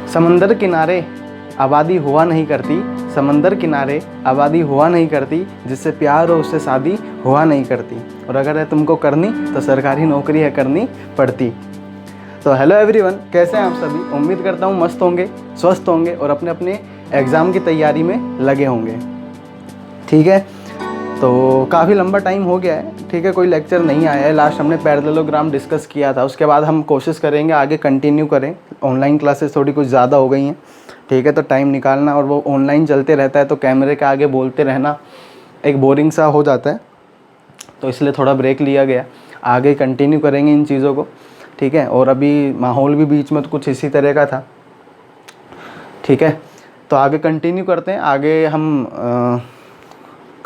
समंदर किनारे आबादी हुआ नहीं करती, समंदर किनारे आबादी हुआ नहीं करती, जिससे प्यार हो उससे शादी हुआ नहीं करती, और अगर है तुमको करनी तो सरकारी नौकरी है करनी पड़ती। तो हेलो एवरीवन, कैसे हैं आप सभी। उम्मीद करता हूँ मस्त होंगे, स्वस्थ होंगे और अपने अपने एग्ज़ाम की तैयारी में लगे होंगे। ठीक है, तो काफ़ी लंबा टाइम हो गया है, ठीक है, कोई लेक्चर नहीं आया है। लास्ट हमने पैरेललोग्राम डिस्कस किया था, उसके बाद हम कोशिश करेंगे आगे कंटिन्यू करें। ऑनलाइन क्लासेस थोड़ी कुछ ज़्यादा हो गई हैं, ठीक है, तो टाइम निकालना और वो ऑनलाइन चलते रहता है तो कैमरे के आगे बोलते रहना एक बोरिंग सा हो जाता है, तो इसलिए थोड़ा ब्रेक लिया गया। आगे कंटिन्यू करेंगे इन चीज़ों को, ठीक है। और अभी माहौल भी बीच में तो कुछ इसी तरह का था, ठीक है, तो आगे कंटिन्यू करते हैं। आगे हम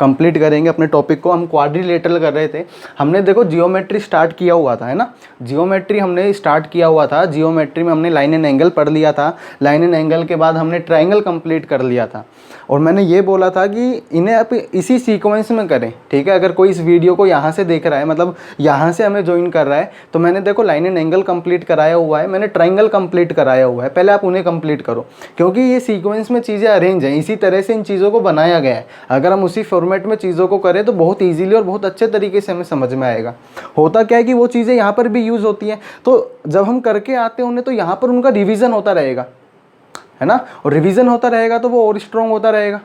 कंप्लीट करेंगे अपने टॉपिक को। हम क्वाड्रिलेटरल कर रहे थे, हमने देखो जियोमेट्री स्टार्ट किया हुआ था, है ना, जियोमेट्री हमने स्टार्ट किया हुआ था। जियोमेट्री में हमने लाइन एंड एंगल पढ़ लिया था, लाइन एंड एंगल के बाद हमने ट्रायंगल कंप्लीट कर लिया था, और मैंने ये बोला था कि इन्हें आप इसी सीक्वेंस में करें, ठीक है। अगर कोई इस वीडियो को यहाँ से देख रहा है, मतलब यहाँ से हमें ज्वाइन कर रहा है, तो मैंने देखो लाइन एंड एंगल कंप्लीट कराया हुआ है, मैंने ट्रायंगल कंप्लीट कराया हुआ है, पहले आप उन्हें कंप्लीट करो, क्योंकि ये सीक्वेंस में चीज़ें अरेंज हैं, इसी तरह से इन चीज़ों को बनाया गया है। अगर हम उसी फॉर्मेट में चीज़ों को करें तो बहुत ईजीली और बहुत अच्छे तरीके से हमें समझ में आएगा। होता क्या है कि वो चीज़ें यहाँ पर भी यूज़ होती हैं, तो जब हम करके आते हैं उन्हें, तो यहाँ पर उनका रिवीजन होता रहेगा, है ना, और रिवीजन होता रहेगा तो वो और स्ट्रॉन्ग होता रहेगा,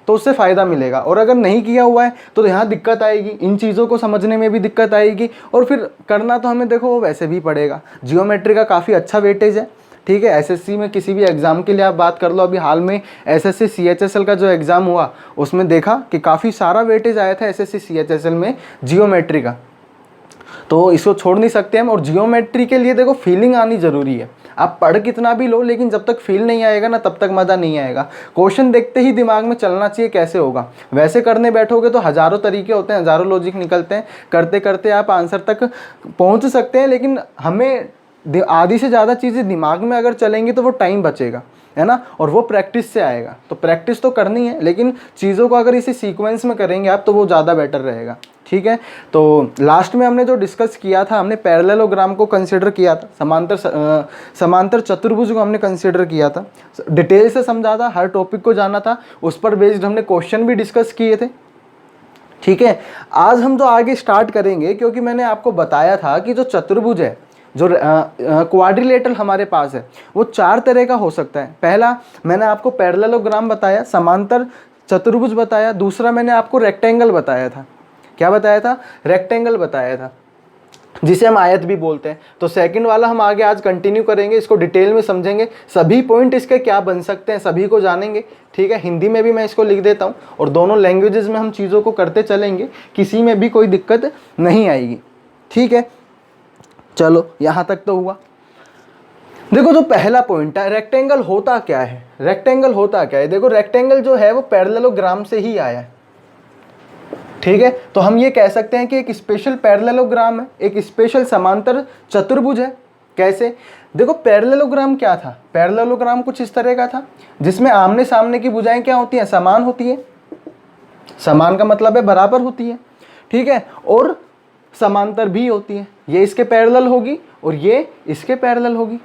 तो उससे फ़ायदा मिलेगा। और अगर नहीं किया हुआ है तो यहाँ दिक्कत आएगी, इन चीज़ों को समझने में भी दिक्कत आएगी, और फिर करना तो हमें देखो वो वैसे भी पड़ेगा। जियोमेट्री का काफ़ी अच्छा वेटेज है, ठीक है। एसएससी में किसी भी एग्ज़ाम के लिए आप बात कर लो, अभी हाल में एसएससी सीएचएसएल का जो एग्ज़ाम हुआ उसमें देखा कि काफ़ी सारा वेटेज आया था एसएससी सीएचएसएल में जियोमेट्री का, तो इसको छोड़ नहीं सकते हम। और जियोमेट्री के लिए देखो फीलिंग आनी ज़रूरी है। आप पढ़ कितना भी लो, लेकिन जब तक फील नहीं आएगा ना, तब तक मज़ा नहीं आएगा। क्वेश्चन देखते ही दिमाग में चलना चाहिए कैसे होगा, वैसे करने बैठोगे तो हज़ारों तरीके होते हैं, हज़ारों लॉजिक निकलते हैं, करते करते आप आंसर तक पहुंच सकते हैं। लेकिन हमें आधी से ज़्यादा चीज़ें दिमाग में अगर चलेंगी तो वो टाइम बचेगा, है ना, और वो प्रैक्टिस से आएगा। तो प्रैक्टिस तो करनी है, लेकिन चीज़ों को अगर इसी सीक्वेंस में करेंगे आप तो वो ज़्यादा बेटर रहेगा, ठीक है। तो लास्ट में हमने जो डिस्कस किया था, हमने पैरेललोग्राम को कंसिडर किया था, समांतर चतुर्भुज को हमने कंसिडर किया था, डिटेल से समझा था, हर टॉपिक को जाना था, उस पर बेस्ड हमने क्वेश्चन भी डिस्कस किए थे, ठीक है। आज हम जो आगे स्टार्ट करेंगे, क्योंकि मैंने आपको बताया था कि जो चतुर्भुज है, जो क्वाड्रिलेटरल हमारे पास है, वो 4 तरह का हो सकता है। पहला मैंने आपको पैरेललोग्राम बताया, समांतर चतुर्भुज बताया, दूसरा मैंने आपको रेक्टेंगल बताया था। क्या बताया था? रेक्टेंगल बताया था, जिसे हम आयत भी बोलते हैं। तो सेकंड वाला हम आगे आज कंटिन्यू करेंगे, इसको डिटेल में समझेंगे, सभी पॉइंट इसके क्या बन सकते हैं सभी को जानेंगे, ठीक है। हिंदी में भी मैं इसको लिख देता हूँ, और दोनों लैंग्वेजेस में हम चीज़ों को करते चलेंगे, किसी में भी कोई दिक्कत नहीं आएगी, ठीक है। चलो यहाँ तक तो हुआ। देखो जो पहला पॉइंट है, रेक्टेंगल होता क्या है। रेक्टेंगल होता क्या है, देखो रेक्टेंगल जो है वो पैरेललोग्राम से ही आया है, ठीक है। तो हम ये कह सकते हैं कि एक स्पेशल पैरेललोग्राम है, एक स्पेशल समांतर चतुर्भुज है। कैसे? देखो पैरेललोग्राम क्या था, पैरेललोग्राम कुछ इस तरह का था जिसमें आमने सामने की भुजाएं क्या होती हैं, समान होती है। समान का मतलब है बराबर होती है, ठीक है, और समांतर भी होती है। ये इसके पैरेलल होगी और ये इसके पैरेलल होगी,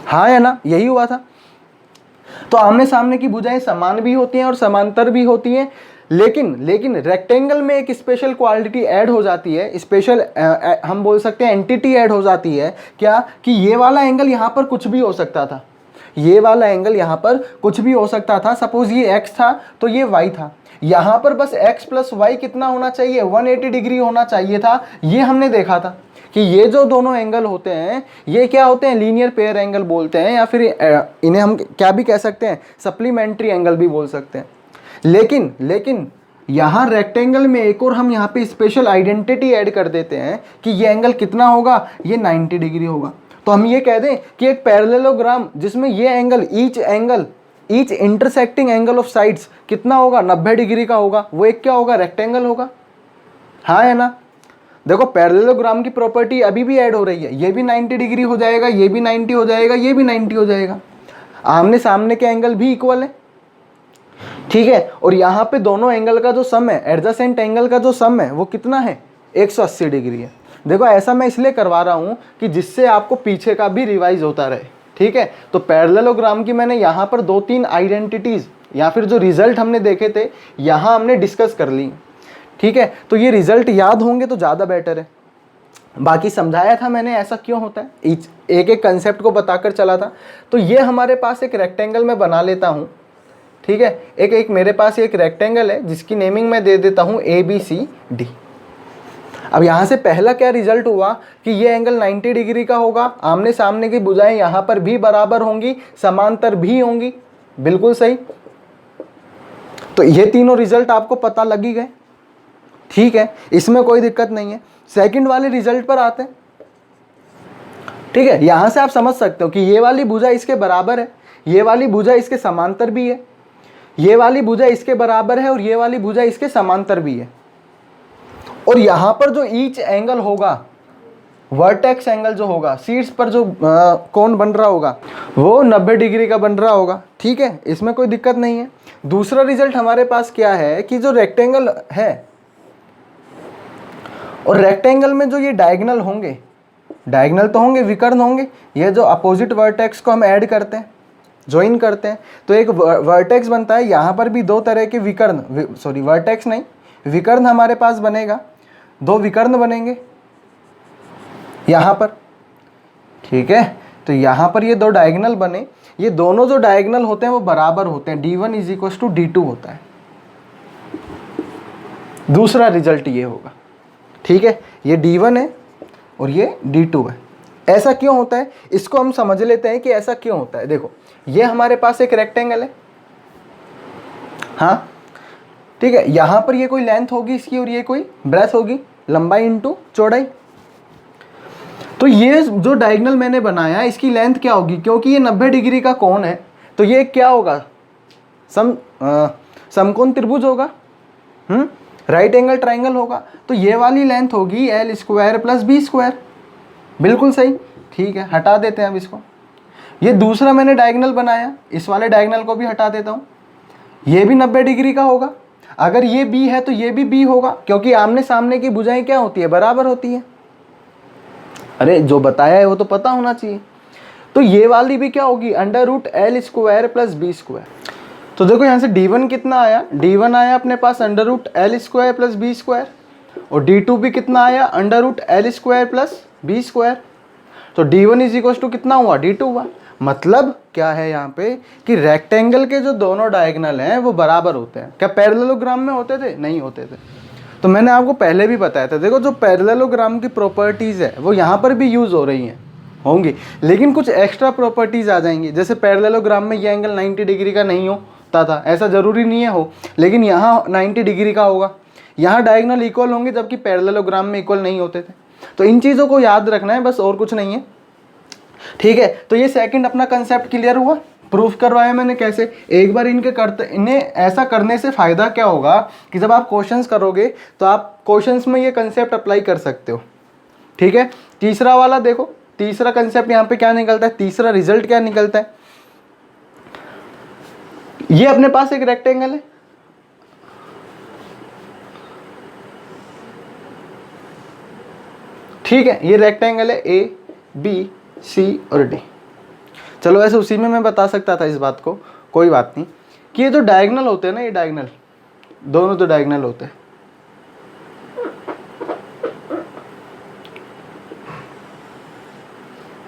हाँ या ना, यही हुआ था। तो आमने सामने की भुजाएं समान भी होती हैं और समांतर भी होती हैं, लेकिन रेक्टेंगल में एक स्पेशल क्वालिटी ऐड हो जाती है, स्पेशल हम बोल सकते हैं एंटिटी ऐड हो जाती है। क्या? कि ये वाला एंगल यहाँ पर कुछ भी हो सकता था, ये वाला एंगल यहाँ पर कुछ भी हो सकता था। सपोज ये x था तो ये y था, यहाँ पर बस x प्लस वाई कितना होना चाहिए, 180 डिग्री होना चाहिए था। ये हमने देखा था कि ये जो दोनों एंगल होते हैं ये क्या होते हैं, लीनियर पेयर एंगल बोलते हैं, या फिर इन्हें हम क्या भी कह सकते हैं, सप्लीमेंट्री एंगल भी बोल सकते हैं। लेकिन यहाँ रेक्टेंगल में एक और हम यहाँ पे स्पेशल आइडेंटिटी ऐड कर देते हैं कि ये एंगल कितना होगा, ये 90 डिग्री होगा। तो हम ये कह दें कि एक पैरेललोग्राम जिसमें ये angle each intersecting angle of sides कितना होगा, 90 डिग्री का होगा, वो एक क्या होगा, रेक्टेंगल होगा, हाँ है ना। देखो पैरेललोग्राम की प्रॉपर्टी अभी भी ऐड हो रही है, ये भी 90 डिग्री हो जाएगा, ये भी 90 हो जाएगा, ये भी 90 हो जाएगा। आमने सामने के एंगल भी इक्वल है, ठीक है। और यहाँ पे दोनों एंगल का जो सम है, एडजेसेंट एंगल का जो सम है वो कितना है, 180 डिग्री है। देखो ऐसा मैं इसलिए करवा रहा हूँ कि जिससे आपको पीछे का भी रिवाइज होता रहे, ठीक है। तो पैरेललोग्राम की मैंने यहाँ पर 2-3 आइडेंटिटीज या फिर जो रिजल्ट हमने देखे थे यहाँ हमने डिस्कस कर ली, ठीक है। तो ये रिजल्ट याद होंगे तो ज़्यादा बेटर है। बाकी समझाया था मैंने ऐसा क्यों होता है, एक एक कंसेप्ट को बताकर चला था। तो ये हमारे पास एक रेक्टेंगल में बना लेता हूँ, ठीक है। एक मेरे पास एक रेक्टेंगल है जिसकी नेमिंग मैं दे देता हूँ ABCD। अब यहाँ से पहला क्या रिजल्ट हुआ कि ये एंगल 90 डिग्री का होगा, आमने सामने की भुजाएं यहाँ पर भी बराबर होंगी, समांतर भी होंगी, बिल्कुल सही। तो ये तीनों रिजल्ट आपको पता लग ही गए, ठीक है, इसमें कोई दिक्कत नहीं है। सेकंड वाले रिजल्ट पर आते हैं, ठीक है। यहां से आप समझ सकते हो कि ये वाली भुजा इसके बराबर है, ये वाली भुजा इसके समांतर भी है, ये वाली भुजा इसके बराबर है और ये वाली भुजा इसके समांतर भी है। और यहां पर जो ईच एंगल होगा, वर्टेक्स एंगल जो होगा, शीर्ष पर जो कोण बन रहा होगा वो 90 डिग्री का बन रहा होगा, ठीक है, इसमें कोई दिक्कत नहीं है। दूसरा रिजल्ट हमारे पास क्या है कि जो रेक्टेंगल है और रेक्टेंगल में जो ये डायगोनल होंगे, डायगोनल तो होंगे, विकर्ण होंगे, ये जो अपोजिट वर्टेक्स को हम ऐड करते हैं, ज्वाइन करते हैं, तो एक वर्टेक्स बनता है। यहाँ पर भी दो तरह के विकर्ण, सॉरी वर्टेक्स नहीं, विकर्ण हमारे पास बनेगा, दो विकर्ण बनेंगे यहाँ पर, ठीक है। तो यहाँ पर ये दो डायगोनल बने, ये दोनों जो डायगोनल होते हैं वो बराबर होते हैं, D1 = D2 होता है। दूसरा रिजल्ट ये होगा, ठीक है, ये D1 है और ये D2 है। ऐसा क्यों होता है इसको हम समझ लेते हैं कि ऐसा क्यों होता है। देखो ये हमारे पास एक रेक्टेंगल है, हाँ ठीक है, यहाँ पर ये कोई लेंथ होगी इसकी और ये कोई ब्रेथ होगी, लंबाई इंटू चौड़ाई। तो ये जो डायगोनल मैंने बनाया इसकी लेंथ क्या होगी, क्योंकि ये 90 डिग्री का कोण है तो ये क्या होगा, समकोण त्रिभुज होगा, राइट एंगल ट्राइंगल होगा। तो ये वाली लेंथ होगी L² + B², बिल्कुल सही, ठीक है, हटा देते हैं अब इसको। ये दूसरा मैंने डायगोनल बनाया, इस वाले डायगोनल को भी हटा देता हूँ, ये भी 90 डिग्री का होगा। अगर ये B है तो ये भी B होगा, क्योंकि आमने सामने की भुजाएं क्या होती है, बराबर होती है। अरे जो बताया है वो तो पता होना चाहिए। तो ये वाली भी क्या होगी, √L² + B²। तो देखो यहाँ से D1 कितना आया, D1 आया अपने पास √L² + B², और D2 भी कितना आया, √L² + B²। तो D1 = कितना हुआ, D2 हुआ। मतलब क्या है यहाँ पे कि रेक्टेंगल के जो दोनों डायगोनल हैं वो बराबर होते हैं। क्या पैरेललोग्राम में होते थे, नहीं होते थे। तो मैंने आपको पहले भी बताया था, देखो जो पैरेललोग्राम की प्रॉपर्टीज़ है वो यहाँ पर भी यूज़ हो रही हैं, होंगी, लेकिन कुछ एक्स्ट्रा प्रॉपर्टीज़ आ जाएंगी। जैसे पैरेललोग्राम में ये एंगल 90 डिग्री का नहीं होता था, ऐसा ज़रूरी नहीं है हो, लेकिन यहाँ 90 डिग्री का होगा। यहाँ डायगोनल इक्वल होंगे जबकि पैरेललोग्राम में इक्वल नहीं होते थे। तो इन चीज़ों को याद रखना है बस, और कुछ नहीं है, ठीक है। तो ये सेकंड अपना कंसेप्ट क्लियर हुआ, प्रूफ करवाया मैंने कैसे। एक बार इन्हें ऐसा करने से फ़ायदा क्या होगा कि जब आप क्वेश्चंस करोगे तो आप क्वेश्चंस में ये कंसेप्ट अप्लाई कर सकते हो, ठीक है। तीसरा वाला देखो, तीसरा कंसेप्ट यहाँ पे क्या निकलता है, तीसरा रिजल्ट क्या निकलता है। ये अपने पास एक रेक्टेंगल है, ठीक है, ये रेक्टेंगल है A, B, C और D। चलो ऐसे उसी में मैं बता सकता था इस बात को, कोई बात नहीं, कि ये जो डायगोनल होते हैं ना, ये डायगोनल, दोनों जो डायगोनल होते हैं,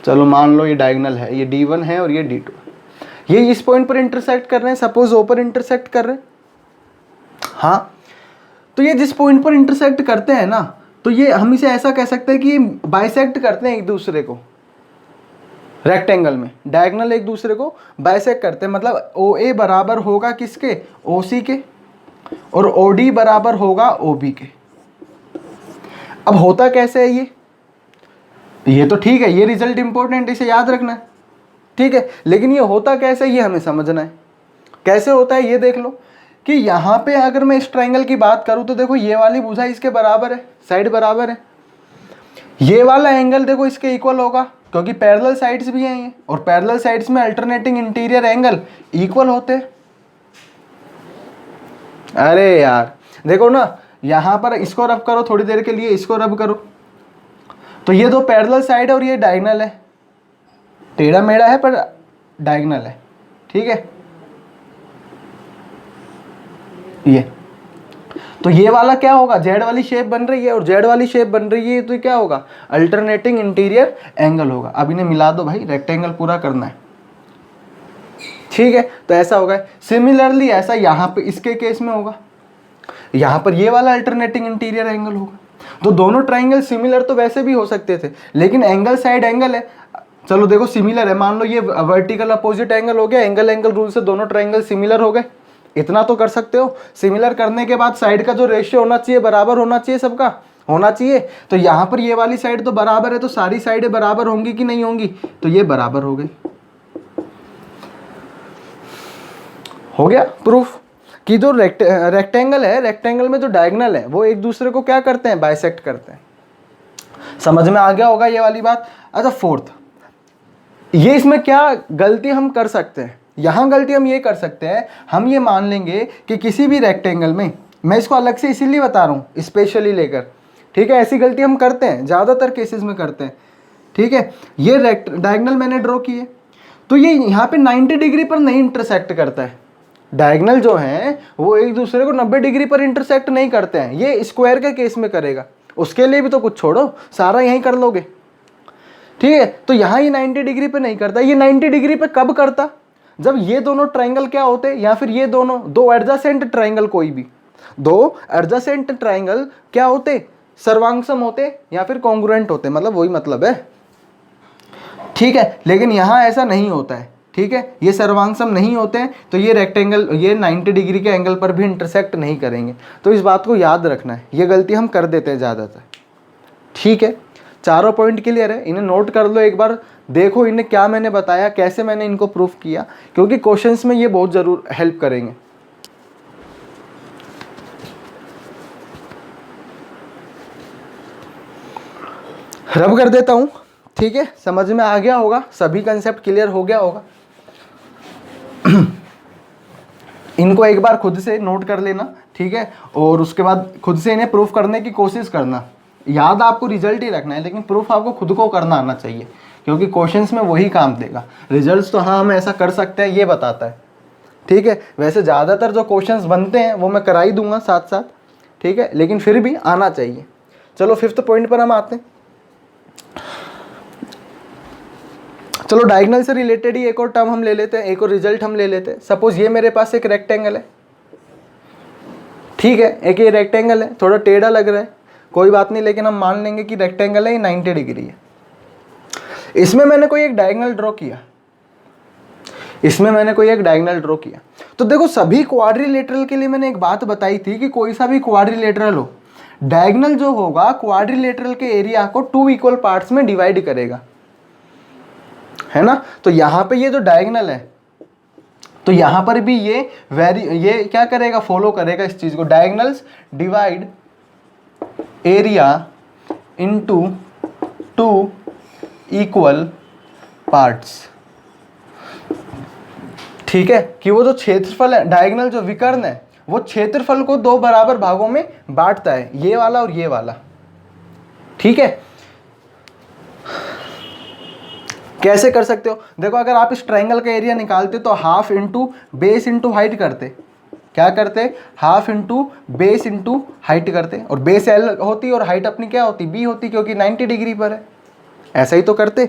चलो मान लो ये डायगोनल है, ये D1 है और ये D2, ये इस पॉइंट पर इंटरसेक्ट कर रहे हैं, सपोज O पर इंटरसेक्ट कर रहे हैं, हाँ। तो ये जिस पॉइंट पर इंटरसेक्ट करते हैं ना, तो ये हम इसे ऐसा कह सकते हैं कि बाइसेक्ट करते हैं एक दूसरे को। रेक्टेंगल में डायगोनल एक दूसरे को बाइसेक्ट करते हैं, मतलब OA बराबर होगा किसके, OC के, और OD बराबर होगा OB के। अब होता कैसे है ये तो ठीक है, ये रिजल्ट इंपॉर्टेंट, इसे याद रखना है, ठीक है, लेकिन ये होता कैसे ये हमें समझना है। कैसे होता है ये देख लो, कि यहाँ पे अगर मैं इस ट्रायंगल की बात करूँ तो देखो ये वाली भुजा इसके बराबर है, साइड बराबर है, ये वाला एंगल देखो इसके इक्वल होगा, क्योंकि पैरेलल साइड्स भी हैं ये, और पैरेलल साइड्स में अल्टरनेटिंग इंटीरियर एंगल इक्वल होते हैं। अरे यार देखो ना, यहाँ पर इसको रब करो थोड़ी देर के लिए, इसको रब करो, तो ये दो पैरेलल साइड है और ये डायगोनल है, टेढ़ा मेढ़ा है पर डायगनल है, ठीक है। ये तो ये वाला क्या होगा, जेड वाली शेप बन रही है और जेड वाली शेप बन रही है, तो क्या होगा, अल्टरनेटिंग इंटीरियर एंगल होगा। अब इन्हें मिला दो भाई, रेक्टेंगल पूरा करना है, ठीक है। तो ऐसा होगा। सिमिलरली ऐसा यहाँ पे इसके केस में होगा, यहाँ पर ये वाला अल्टरनेटिंग इंटीरियर एंगल होगा। तो दोनों ट्राइंगल सिमिलर तो वैसे भी हो सकते थे, लेकिन एंगल साइड एंगल है। चलो देखो सिमिलर है, मान लो ये वर्टिकल अपोजिट एंगल हो गया, एंगल एंगल रूल से दोनों ट्राइंगल सिमिलर हो गए, इतना तो कर सकते हो। सिमिलर करने के बाद साइड का जो रेशियो होना चाहिए बराबर होना चाहिए, सबका होना चाहिए। तो यहाँ पर ये वाली साइड तो बराबर है, तो सारी साइडें बराबर होंगी कि नहीं होंगी, तो ये बराबर हो गई। हो गया प्रूफ कि जो रेक्टेंगल है, रेक्टेंगल में जो डायगोनल है वो एक दूसरे को क्या करते हैं, बाइसेक्ट करते हैं। समझ में आ गया होगा ये वाली बात। अच्छा फोर्थ, ये इसमें क्या गलती हम कर सकते हैं, यहाँ गलती हम ये कर सकते हैं, हम ये मान लेंगे कि किसी भी रेक्टेंगल में, मैं इसको अलग से इसीलिए बता रहा हूँ स्पेशली लेकर, ठीक है। ऐसी गलती हम करते हैं, ज़्यादातर केसेस में करते हैं, ठीक है। ये डायगोनल मैंने ड्रॉ किए, तो ये यहाँ पे 90 डिग्री पर नहीं इंटरसेक्ट करता है। डायगोनल जो है वो एक दूसरे को 90 डिग्री पर इंटरसेक्ट नहीं करते हैं, ये स्क्वायर के केस में करेगा। उसके लिए भी तो कुछ छोड़ो, सारा यहीं कर लोगे, ठीक है। तो यहाँ ये 90 डिग्री पे नहीं करता। ये 90 डिग्री पे कब करता, जब ये दोनों ट्राइंगल क्या होते, या फिर ये दोनों दो एडजेसेंट ट्राइंगल, कोई भी दो एडजेसेंट ट्राइंगल क्या होते, सर्वांगसम होते या फिर कॉन्ग्रुएंट होते, मतलब वही मतलब है, ठीक है। लेकिन यहाँ ऐसा नहीं होता है, ठीक है। ये सर्वांगसम नहीं होते हैं, तो ये रेक्टेंगल ये 90 डिग्री के एंगल पर भी इंटरसेक्ट नहीं करेंगे। तो इस बात को याद रखना है, ये गलती हम कर देते हैं ज़्यादातर, ठीक है। चारों पॉइंट क्लियर है, इन्हें नोट कर लो एक बार, देखो इन्हें क्या मैंने बताया, कैसे मैंने इनको प्रूफ किया, क्योंकि क्वेश्चंस में ये बहुत ज़रूर हेल्प करेंगे। रब कर देता हूँ, ठीक है। समझ में आ गया होगा, सभी कंसेप्ट क्लियर हो गया होगा। इनको एक बार खुद से नोट कर लेना, ठीक है, और उसके बाद खुद से इन्हें प्रूफ करने की कोशिश करना। याद आपको रिजल्ट ही रखना है, लेकिन प्रूफ आपको खुद को करना आना चाहिए, क्योंकि क्वेश्चंस में वही काम देगा। रिजल्ट्स तो हाँ हम ऐसा कर सकते हैं ये बताता है, ठीक है। वैसे ज़्यादातर जो क्वेश्चंस बनते हैं वो मैं करा ही दूंगा साथ साथ, ठीक है, लेकिन फिर भी आना चाहिए। चलो 5th पॉइंट पर हम आते हैं। चलो डायगोनल से रिलेटेड ही एक और टर्म हम ले लेते हैं, एक और रिजल्ट हम ले लेते हैं। सपोज ये मेरे पास एक रेक्टेंगल है, ठीक है, एक ये रेक्टेंगल है, थोड़ा टेढ़ा लग रहा है, कोई बात नहीं, लेकिन हम मान लेंगे कि रेक्टेंगल है, ये 90 डिग्री है। इसमें मैंने कोई एक डायगोनल ड्रॉ किया, इसमें मैंने कोई एक डायगोनल ड्रॉ किया। तो देखो सभी क्वाड्रिलेटरल के लिए मैंने एक बात बताई थी कि कोई सा भी क्वाड्रिलेटरल हो, डायगोनल जो होगा क्वाड्रिलेटरल के एरिया को 2 इक्वल पार्ट्स में डिवाइड करेगा, है ना। तो यहाँ पे ये जो डायगोनल है, तो यहाँ पर भी ये ये क्या करेगा, फॉलो करेगा इस चीज को। Diagonals divide area into 2 equal parts, ठीक है, कि वो जो क्षेत्रफल है, डायगोनल जो विकर्ण है, वो क्षेत्रफल को 2 बराबर भागों में बांटता है, ये वाला और ये वाला, ठीक है। कैसे कर सकते हो, देखो अगर आप इस ट्रायंगल का एरिया निकालते तो half into base into height करते, क्या करते, half into base into height करते, और बेस एल होती और हाइट अपनी क्या होती, बी होती, क्योंकि 90 डिग्री पर है, ऐसा ही तो करते।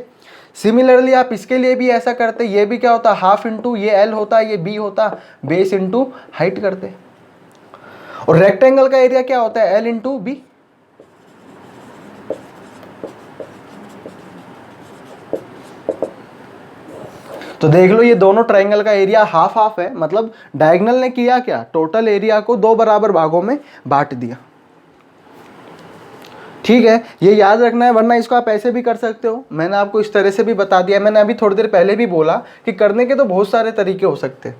सिमिलरली आप इसके लिए भी ऐसा करते, ये भी क्या होता, हाफ इंटू ये एल होता, ये बी होता, बेस इंटू हाइट करते। और रेक्टेंगल का एरिया क्या होता है, एल इंटू बी। तो देख लो ये दोनों ट्रायंगल का एरिया हाफ हाफ है, मतलब डायगोनल ने किया क्या, टोटल एरिया को 2 बराबर भागों में बांट दिया, ठीक है। ये याद रखना है, वरना इसको आप ऐसे भी कर सकते हो, मैंने आपको इस तरह से भी बता दिया। मैंने अभी थोड़ी देर पहले भी बोला कि करने के तो बहुत सारे तरीके हो सकते हैं,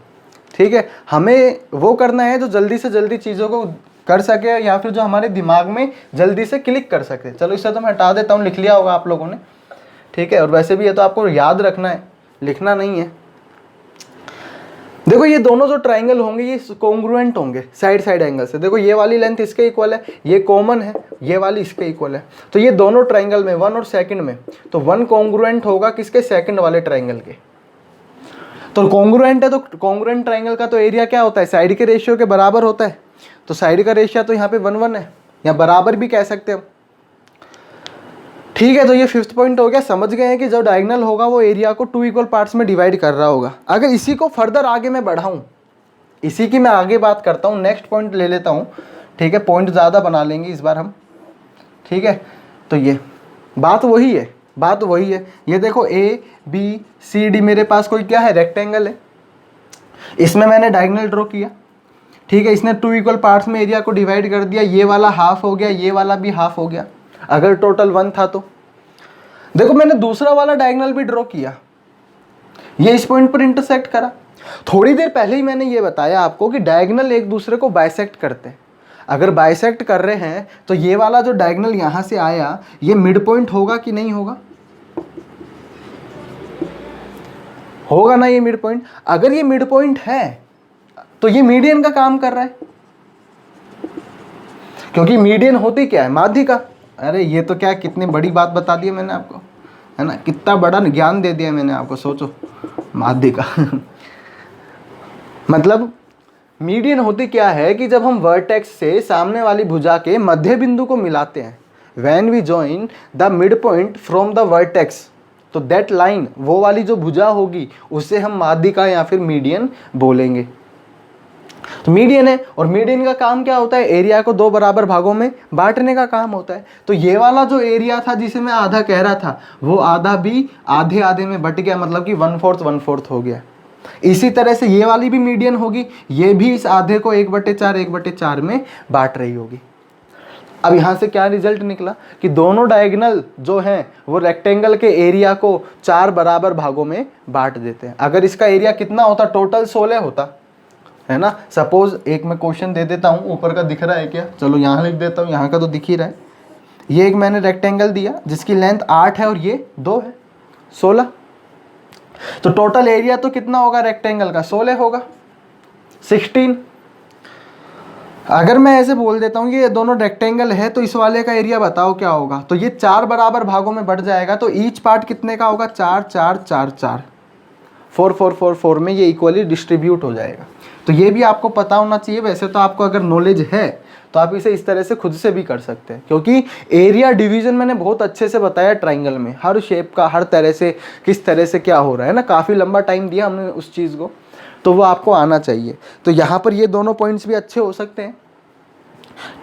ठीक है। हमें वो करना है जो जल्दी से जल्दी चीज़ों को कर सके, या फिर जो हमारे दिमाग में जल्दी से क्लिक कर सके। चलो इसे तो मैं हटा देता हूँ, लिख लिया होगा आप लोगों ने, ठीक है। और वैसे भी ये तो आपको याद रखना है, लिखना नहीं है। देखो ये दोनों जो ट्राइंगल होंगे ये कॉन्ग्रुएंट होंगे साइड साइड एंगल से। देखो ये वाली लेंथ इसके इक्वल है, ये कॉमन है, ये वाली इसके इक्वल है। तो ये दोनों ट्राइंगल में 1 और सेकंड में, तो 1 कॉन्ग्रुएंट होगा किसके, सेकंड वाले ट्राइंगल के। तो कॉन्ग्रुएंट है तो कॉन्ग्रुएंट ट्राइंगल का तो एरिया क्या होता है, साइड के रेशियो के बराबर होता है। तो साइड का रेशियो तो यहाँ पे 1 1 है, या बराबर भी कह सकते हैं। ठीक है, तो ये 5th पॉइंट हो गया। समझ गए हैं कि जो डायगोनल होगा वो एरिया को 2 इक्वल पार्ट्स में डिवाइड कर रहा होगा। अगर इसी को फर्दर आगे मैं बढ़ाऊं, इसी की मैं आगे बात करता हूं, नेक्स्ट पॉइंट ले लेता हूं। ठीक है, पॉइंट ज़्यादा बना लेंगे इस बार हम। ठीक है, तो ये बात वही है, बात वही है। ये देखो ABCD मेरे पास कोई क्या है, रेक्टेंगल है। इसमें मैंने डायगोनल ड्रॉ किया। ठीक है, इसने 2 इक्वल पार्ट्स में एरिया को डिवाइड कर दिया। ये वाला हाफ हो गया, ये वाला भी हाफ हो गया, अगर टोटल 1 था तो। देखो मैंने दूसरा वाला डायगोनल भी ड्रॉ किया, ये इस पॉइंट पर इंटरसेक्ट करा। थोड़ी देर पहले ही मैंने ये बताया आपको कि डायगोनल एक दूसरे को बाइसेक्ट करते हैं। अगर बाइसेक्ट कर रहे हैं तो ये वाला जो डायगोनल यहां से आया, ये मिड पॉइंट होगा कि नहीं होगा, होगा ना ये मिड पॉइंट। अगर ये मिड पॉइंट है तो ये मीडियन का काम कर रहा है, क्योंकि मीडियन होती क्या है, माध्यिका। अरे ये तो क्या, कितनी बड़ी बात बता दी मैंने आपको, है ना, कितना बड़ा ज्ञान दे दिया मैंने आपको, सोचो, माध्यिका। मतलब मीडियन होती क्या है कि जब हम वर्टेक्स से सामने वाली भुजा के मध्य बिंदु को मिलाते हैं, when we join the mid point from the vertex, तो दैट लाइन, वो वाली जो भुजा होगी उसे हम माध्यिका या फिर मीडियन बोलेंगे। तो मीडियन है, और मीडियन का काम क्या होता है, एरिया को 2 बराबर भागों में बांटने का काम होता है। तो ये वाला जो एरिया था जिसे मैं आधा कह रहा था, वो आधा भी आधे आधे में बट गया, मतलब कि 1/4 हो गया। इसी तरह से ये वाली भी मीडियन होगी, ये भी इस आधे को 1/4 में बांट रही होगी। अब यहाँ से क्या रिजल्ट निकला कि दोनों डायगोनल जो हैं वो रेक्टेंगल के एरिया को 4 बराबर भागों में बांट देते हैं। अगर इसका एरिया कितना होता, टोटल 16 होता, है ना। सपोज एक मैं क्वेश्चन दे देता हूँ, ऊपर का दिख रहा है क्या, चलो यहाँ लिख देता हूँ, यहाँ का तो दिख ही रहा है। ये एक मैंने रेक्टेंगल दिया जिसकी लेंथ 8 है और ये 2 है, 16। तो टोटल एरिया तो कितना होगा रेक्टेंगल का, 16 होगा, 16। अगर मैं ऐसे बोल देता हूँ ये दोनों रेक्टेंगल है तो इस वाले का एरिया बताओ क्या होगा, तो ये 4 बराबर भागों में बढ़ जाएगा। तो ईच पार्ट कितने का होगा, 4 4 4 4, 4 4 4 4 में ये इक्वली डिस्ट्रीब्यूट हो जाएगा। तो ये भी आपको पता होना चाहिए। वैसे तो आपको अगर नॉलेज है तो आप इसे इस तरह से खुद से भी कर सकते हैं, क्योंकि एरिया डिवीजन मैंने बहुत अच्छे से बताया ट्राइंगल में, हर शेप का, हर तरह से किस तरह से क्या हो रहा है ना। काफ़ी लंबा टाइम दिया हमने उस चीज़ को, तो वो आपको आना चाहिए। तो यहाँ पर ये दोनों पॉइंट्स भी अच्छे हो सकते हैं।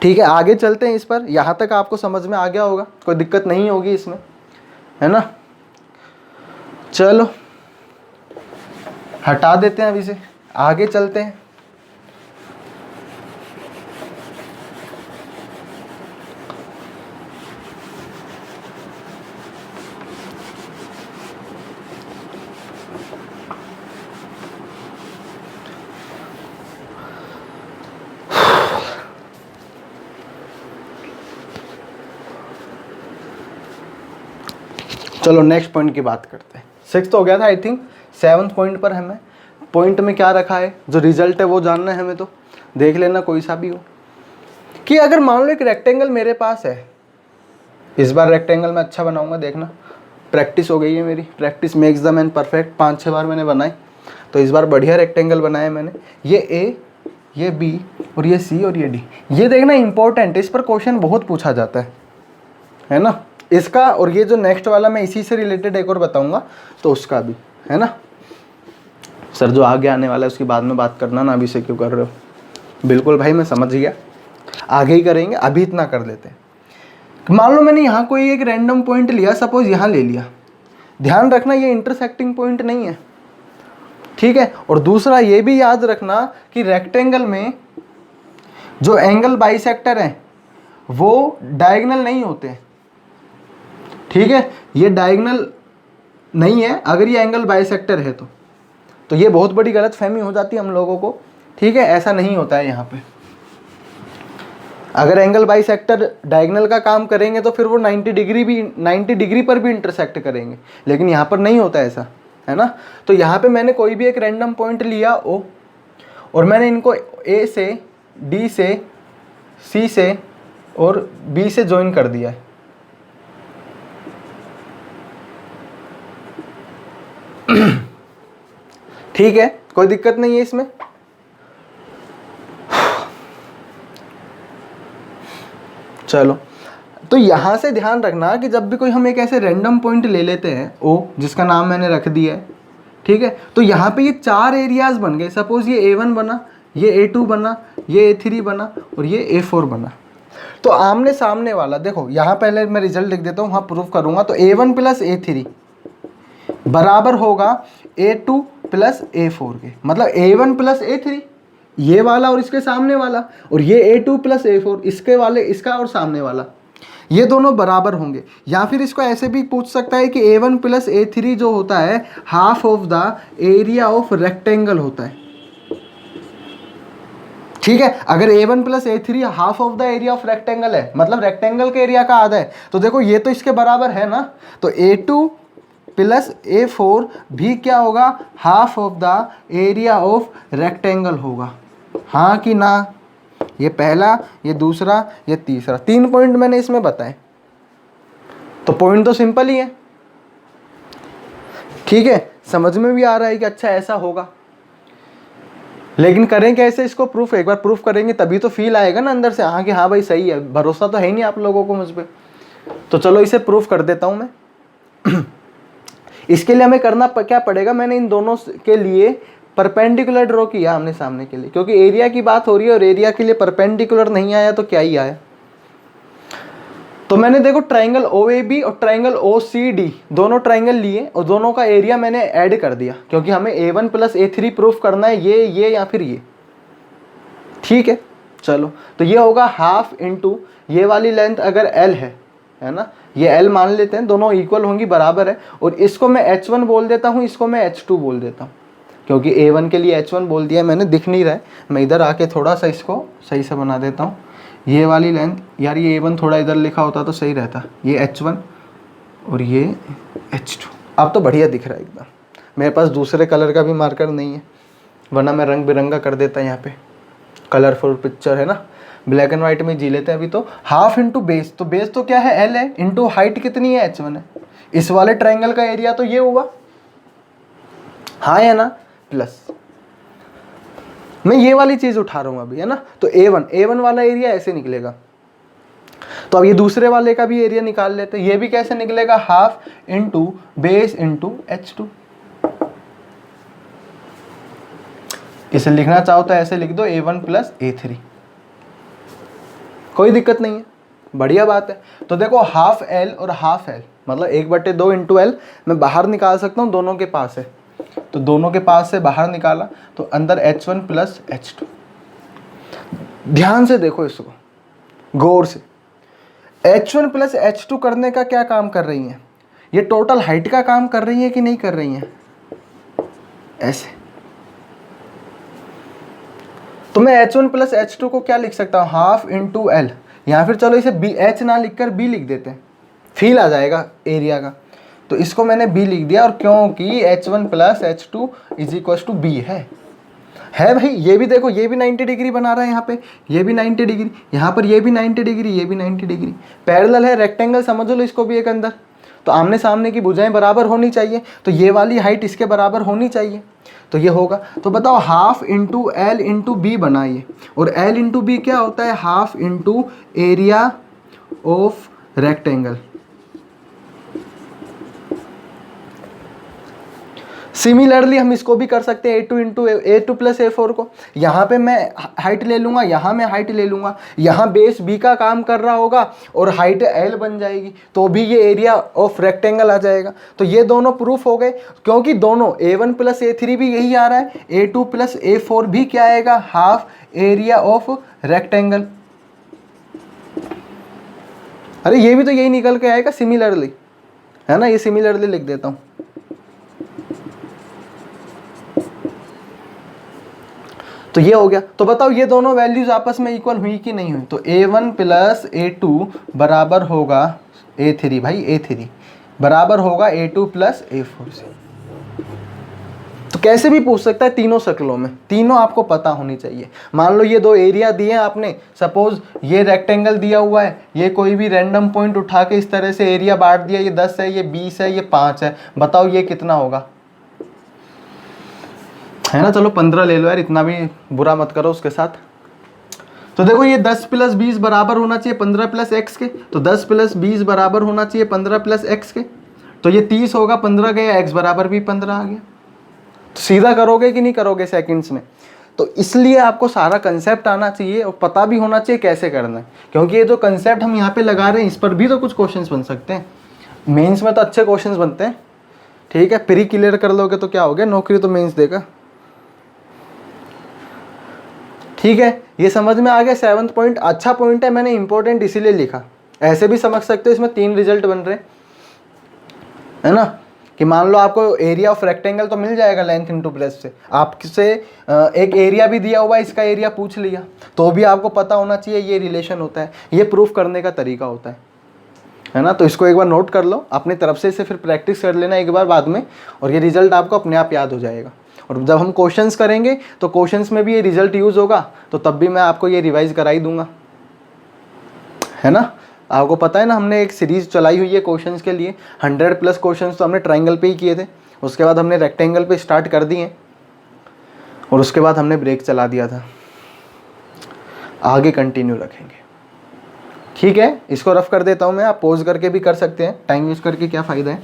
ठीक है, आगे चलते हैं इस पर। यहाँ तक आपको समझ में आ गया होगा, कोई दिक्कत नहीं होगी इसमें, है ना। चलो हटा देते हैं अब इसे, आगे चलते हैं। चलो नेक्स्ट पॉइंट की बात करते हैं। 6th हो गया था आई थिंक, 7th पॉइंट पर हमें, पॉइंट में क्या रखा है, जो रिजल्ट है वो जानना है हमें। तो देख लेना कोई सा भी हो, कि अगर मान लो एक रेक्टेंगल मेरे पास है, इस बार रेक्टेंगल मैं अच्छा बनाऊंगा, देखना, प्रैक्टिस हो गई है मेरी, practice makes the man perfect. 5-6 बार मैंने बनाई, तो इस बार बढ़िया रेक्टेंगल बनाया मैंने। ये A, ये B और ये C और ये D। ये देखना इंपॉर्टेंट, इस पर क्वेश्चन बहुत पूछा जाता है ना। इसका और ये जो नेक्स्ट वाला मैं इसी से रिलेटेड एक और बताऊंगा, तो उसका भी, है ना। सर जो आगे आने वाला है उसकी बाद में बात करना ना, अभी से क्यों कर रहे हो। बिल्कुल भाई मैं समझ गया, आगे ही करेंगे, अभी इतना कर लेते हैं। मान लो मैंने यहाँ कोई एक रैंडम पॉइंट लिया, सपोज यहाँ ले लिया। ध्यान रखना ये इंटरसेक्टिंग पॉइंट नहीं है, ठीक है। और दूसरा ये भी याद रखना कि रेक्टेंगल में जो एंगल बाइसेक्टर हैं वो डायगोनल नहीं होते, ठीक है। ये डायगोनल नहीं है अगर ये एंगल बाइसेक्टर है तो ये बहुत बड़ी गलतफहमी हो जाती है हम लोगों को, ठीक है। ऐसा नहीं होता है यहाँ पे। अगर एंगल बाइसेक्टर डायगोनल का काम करेंगे तो फिर वो 90 डिग्री पर भी इंटरसेक्ट करेंगे, लेकिन यहाँ पर नहीं होता ऐसा, है ना। तो यहाँ पे मैंने कोई भी एक रैंडम पॉइंट लिया O, और मैंने इनको ए से, डी से, सी से और बी से ज्वाइन कर दिया है। ठीक है, कोई दिक्कत नहीं है इसमें। चलो, तो यहां से ध्यान रखना कि जब भी कोई हम एक ऐसे रैंडम पॉइंट ले लेते हैं ओ, जिसका नाम मैंने रख दिया है, ठीक है, तो यहाँ पे ये 4 एरियाज बन गए। सपोज ये A1 बना, ये A2 बना, ये A3 बना और ये A4 बना। तो आमने सामने वाला देखो, यहाँ पहले मैं रिजल्ट लिख देता हूँ, वहाँ प्रूफ करूँगा। तो A1 प्लस A3 बराबर होगा A2 प्लस A4 के, मतलब A1 प्लस A3 ये वाला और इसके सामने वाला, और ये A2 प्लस A4 इसके वाले, इसका और सामने वाला, ये दोनों बराबर होंगे। या फिर इसको ऐसे भी पूछ सकता है कि A1 प्लस A3 जो होता है half of the area of rectangle होता है। ठीक है, अगर A1 plus A3 half of the area of rectangle है, मतलब रेक्टेंगल के एरिया का आधा है, तो देखो ये तो इसके बराबर है ना, तो A2 प्लस A4 भी क्या होगा, half of the area of rectangle होगा। हाँ कि ना? ये पहला, ये दूसरा, ये तीसरा, 3 पॉइंट मैंने इसमें बताए। तो पॉइंट तो सिंपल ही है। ठीक है, समझ में भी आ रहा है कि अच्छा ऐसा होगा। लेकिन करें कैसे इसको प्रूफ? एक बार प्रूफ करेंगे तभी तो फील आएगा ना अंदर से, हाँ कि हाँ भाई सही है। भरोसा तो है ही नहीं आप लोगों को मुझ पे। तो चलो इसे प्रूफ कर देता हूं मैं। इसके लिए हमें करना क्या पड़ेगा, मैंने इन दोनों के लिए परपेंडिकुलर ड्रॉ किया आमने सामने के लिए, क्योंकि एरिया की बात हो रही है और एरिया के लिए परपेंडिकुलर नहीं आया तो क्या ही आया। तो मैंने देखो ट्राइंगल OAB और ट्राइंगल OCD दोनों ट्राइंगल लिए और दोनों का एरिया मैंने ऐड कर दिया, क्योंकि हमें A1 प्लस A3 प्रूफ करना है, ये या फिर ये। ठीक है, चलो, तो ये होगा हाफ इंटू ये वाली लेंथ अगर L है ना, ये L मान लेते हैं, दोनों इक्वल होंगी, बराबर है। और इसको मैं H1 बोल देता हूँ, इसको मैं H2 बोल देता हूँ, क्योंकि A1 के लिए H1 बोल दिया मैंने, दिख नहीं रहा है। मैं इधर आके थोड़ा सा इसको सही से बना देता हूँ। ये वाली लेंथ, यार ये A1 थोड़ा इधर लिखा होता तो सही रहता, ये H1 और ये H2। अब तो बढ़िया दिख रहा है एकदम। मेरे पास दूसरे कलर का भी मार्कर नहीं है, वरना मैं रंग बिरंगा कर देता यहाँ पे। कलरफुल पिक्चर है ना, ब्लैक एंड वाइट में जी लेते हैं अभी तो। हाफ इंटू बेस, तो बेस तो क्या है, L है, इंटू हाइट कितनी है, H1 है। इस वाले ट्राइंगल का एरिया तो ये हुआ, हाँ या ना, प्लस मैं ये वाली चीज उठा रहा हूं अभी, है ना। तो A1 वाला एरिया ऐसे निकलेगा। तो अब ये दूसरे वाले का भी एरिया निकाल लेते हैं। ये भी कैसे निकलेगा, half into base into H2। इसे लिखना चाहो तो ऐसे लिख दो, A1 प्लस A3, कोई दिक्कत नहीं है, बढ़िया बात है। तो देखो हाफ L और हाफ L मतलब 1/2 इंटू L मैं बाहर निकाल सकता हूँ, दोनों के पास है, तो दोनों के पास से बाहर निकाला तो अंदर H1 प्लस H2। ध्यान से देखो इसको गौर से, H1 प्लस H2 करने का क्या काम कर रही हैं, ये टोटल हाइट का काम कर रही है कि नहीं कर रही हैं, ऐसे। तो मैं H1 प्लस H2 को क्या लिख सकता हूँ, हाफ इंटू L, या फिर चलो इसे H ना लिखकर B लिख देते हैं, फील आ जाएगा एरिया का। तो इसको मैंने B लिख दिया, और क्योंकि H1 plus H2 is equal to B है भाई। ये भी देखो, ये भी 90 डिग्री बना रहा है यहाँ पे, ये भी 90 डिग्री, यहाँ पर ये भी 90 डिग्री, ये भी 90 डिग्री, पैरेलल है, रेक्टेंगल समझ लो इसको भी एक अंदर। तो आमने सामने की भुजाएं बराबर होनी चाहिए, तो ये वाली हाइट इसके बराबर होनी चाहिए, तो ये होगा। तो बताओ half into L into B बना ये, और L इंटू B क्या होता है, half into area of rectangle. Similarly हम इसको भी कर सकते हैं, A2 प्लस A4 को। यहाँ पे मैं हाइट ले लूँगा, यहाँ मैं हाइट ले लूँगा, यहाँ बेस B का काम कर रहा होगा और हाइट L बन जाएगी, तो भी ये एरिया ऑफ रेक्टेंगल आ जाएगा। तो ये दोनों प्रूफ हो गए, क्योंकि दोनों A1 प्लस A3 भी यही आ रहा है, A2 प्लस A4 भी क्या आएगा, हाफ एरिया ऑफ रेक्टेंगल। अरे ये भी तो यही निकल के आएगा सिमिलरली, है ना। ये सिमिलरली लिख देता हूँ। तो ये हो गया। तो बताओ ये दोनों वैल्यूज आपस में इक्वल हुई कि नहीं हुई। तो A1 प्लस A2 बराबर होगा A3, भाई A3 बराबर होगा A2 प्लस A4 से। तो तो कैसे भी पूछ सकता है तीनों शक्लों में, तीनों आपको पता होनी चाहिए। मान लो ये दो एरिया दिए हैं आपने, सपोज ये रेक्टेंगल दिया हुआ है, ये कोई भी रैंडम पॉइंट उठा के इस तरह से एरिया बांट दिया, ये 10 है, ये 20 है, ये 5 है, बताओ ये कितना होगा, है ना। चलो 15 ले लो यार, इतना भी बुरा मत करो उसके साथ। तो देखो ये 10 + 20 बराबर होना चाहिए 15 + x के, तो 10 + 20 बराबर होना चाहिए 15 + x के, तो ये 30 होगा, 15 गया, x बराबर भी 15 आ गया। तो सीधा करोगे कि नहीं करोगे सेकंड्स में। तो इसलिए आपको सारा कंसेप्ट आना चाहिए और पता भी होना चाहिए कैसे करना है, क्योंकि ये जो कंसेप्ट हम यहाँ पे लगा रहे हैं इस पर भी तो कुछ क्वेश्चंस बन सकते हैं। मेंस में तो अच्छे क्वेश्चंस बनते हैं, ठीक है। प्री क्लियर कर लोगे तो क्या हो गया, नौकरी तो मेंस देगा, ठीक है। ये समझ में आ गया। 7th पॉइंट अच्छा पॉइंट है, मैंने इंपॉर्टेंट इसीलिए लिखा। ऐसे भी समझ सकते हो, इसमें 3 रिजल्ट बन रहे है ना, कि मान लो आपको एरिया ऑफ रेक्टेंगल तो मिल जाएगा लेंथ इनटू ब्रेड्थ से, आपसे एक एरिया भी दिया हुआ है, इसका एरिया पूछ लिया तो भी आपको पता होना चाहिए ये रिलेशन होता है, ये प्रूफ करने का तरीका होता है ना। तो इसको एक बार नोट कर लो अपनी तरफ से, इसे फिर प्रैक्टिस कर लेना एक बार बाद में, और ये रिजल्ट आपको अपने आप याद हो जाएगा। और जब हम क्वेश्चंस करेंगे तो क्वेश्चंस में भी ये रिजल्ट यूज़ होगा, तो तब भी मैं आपको ये रिवाइज करा ही दूंगा, है ना। आपको पता है ना, हमने एक सीरीज़ चलाई हुई है क्वेश्चंस के लिए, 100+ क्वेश्चंस तो हमने ट्रायंगल पे ही किए थे, उसके बाद हमने रेक्टेंगल पे स्टार्ट कर दिए और उसके बाद हमने ब्रेक चला दिया था। आगे कंटिन्यू रखेंगे, ठीक है। इसको रफ कर देता हूँ मैं, आप पॉज करके भी कर सकते हैं, टाइम वेस्ट करके क्या फ़ायदा है,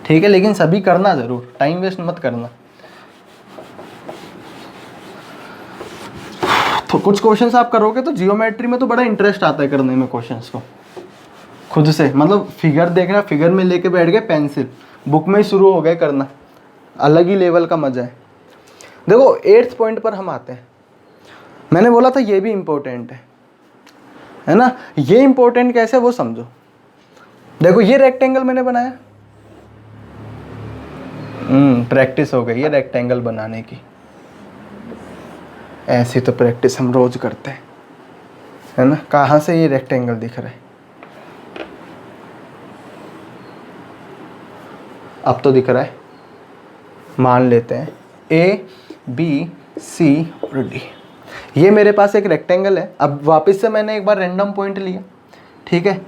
ठीक है। लेकिन सभी करना ज़रूर, टाइम वेस्ट मत करना। तो कुछ क्वेश्चंस आप करोगे तो जियोमेट्री में तो बड़ा इंटरेस्ट आता है करने में क्वेश्चंस को खुद से, मतलब फिगर देखना, फिगर में लेके बैठ गए, पेंसिल बुक में ही शुरू हो गए करना, अलग ही लेवल का मजा है। देखो 8th पॉइंट पर हम आते हैं। मैंने बोला था ये भी इम्पोर्टेंट है ना। ये इम्पोर्टेंट कैसे वो समझो। देखो ये रेक्टेंगल मैंने बनाया, प्रैक्टिस हो गई है रेक्टेंगल बनाने की, ऐसी तो प्रैक्टिस हम रोज करते हैं, है ना। कहाँ से ये रेक्टेंगल दिख रहा है, अब तो दिख रहा है। मान लेते हैं A B C और D, ये मेरे पास एक रेक्टेंगल है। अब वापस से मैंने एक बार रैंडम पॉइंट लिया, ठीक है,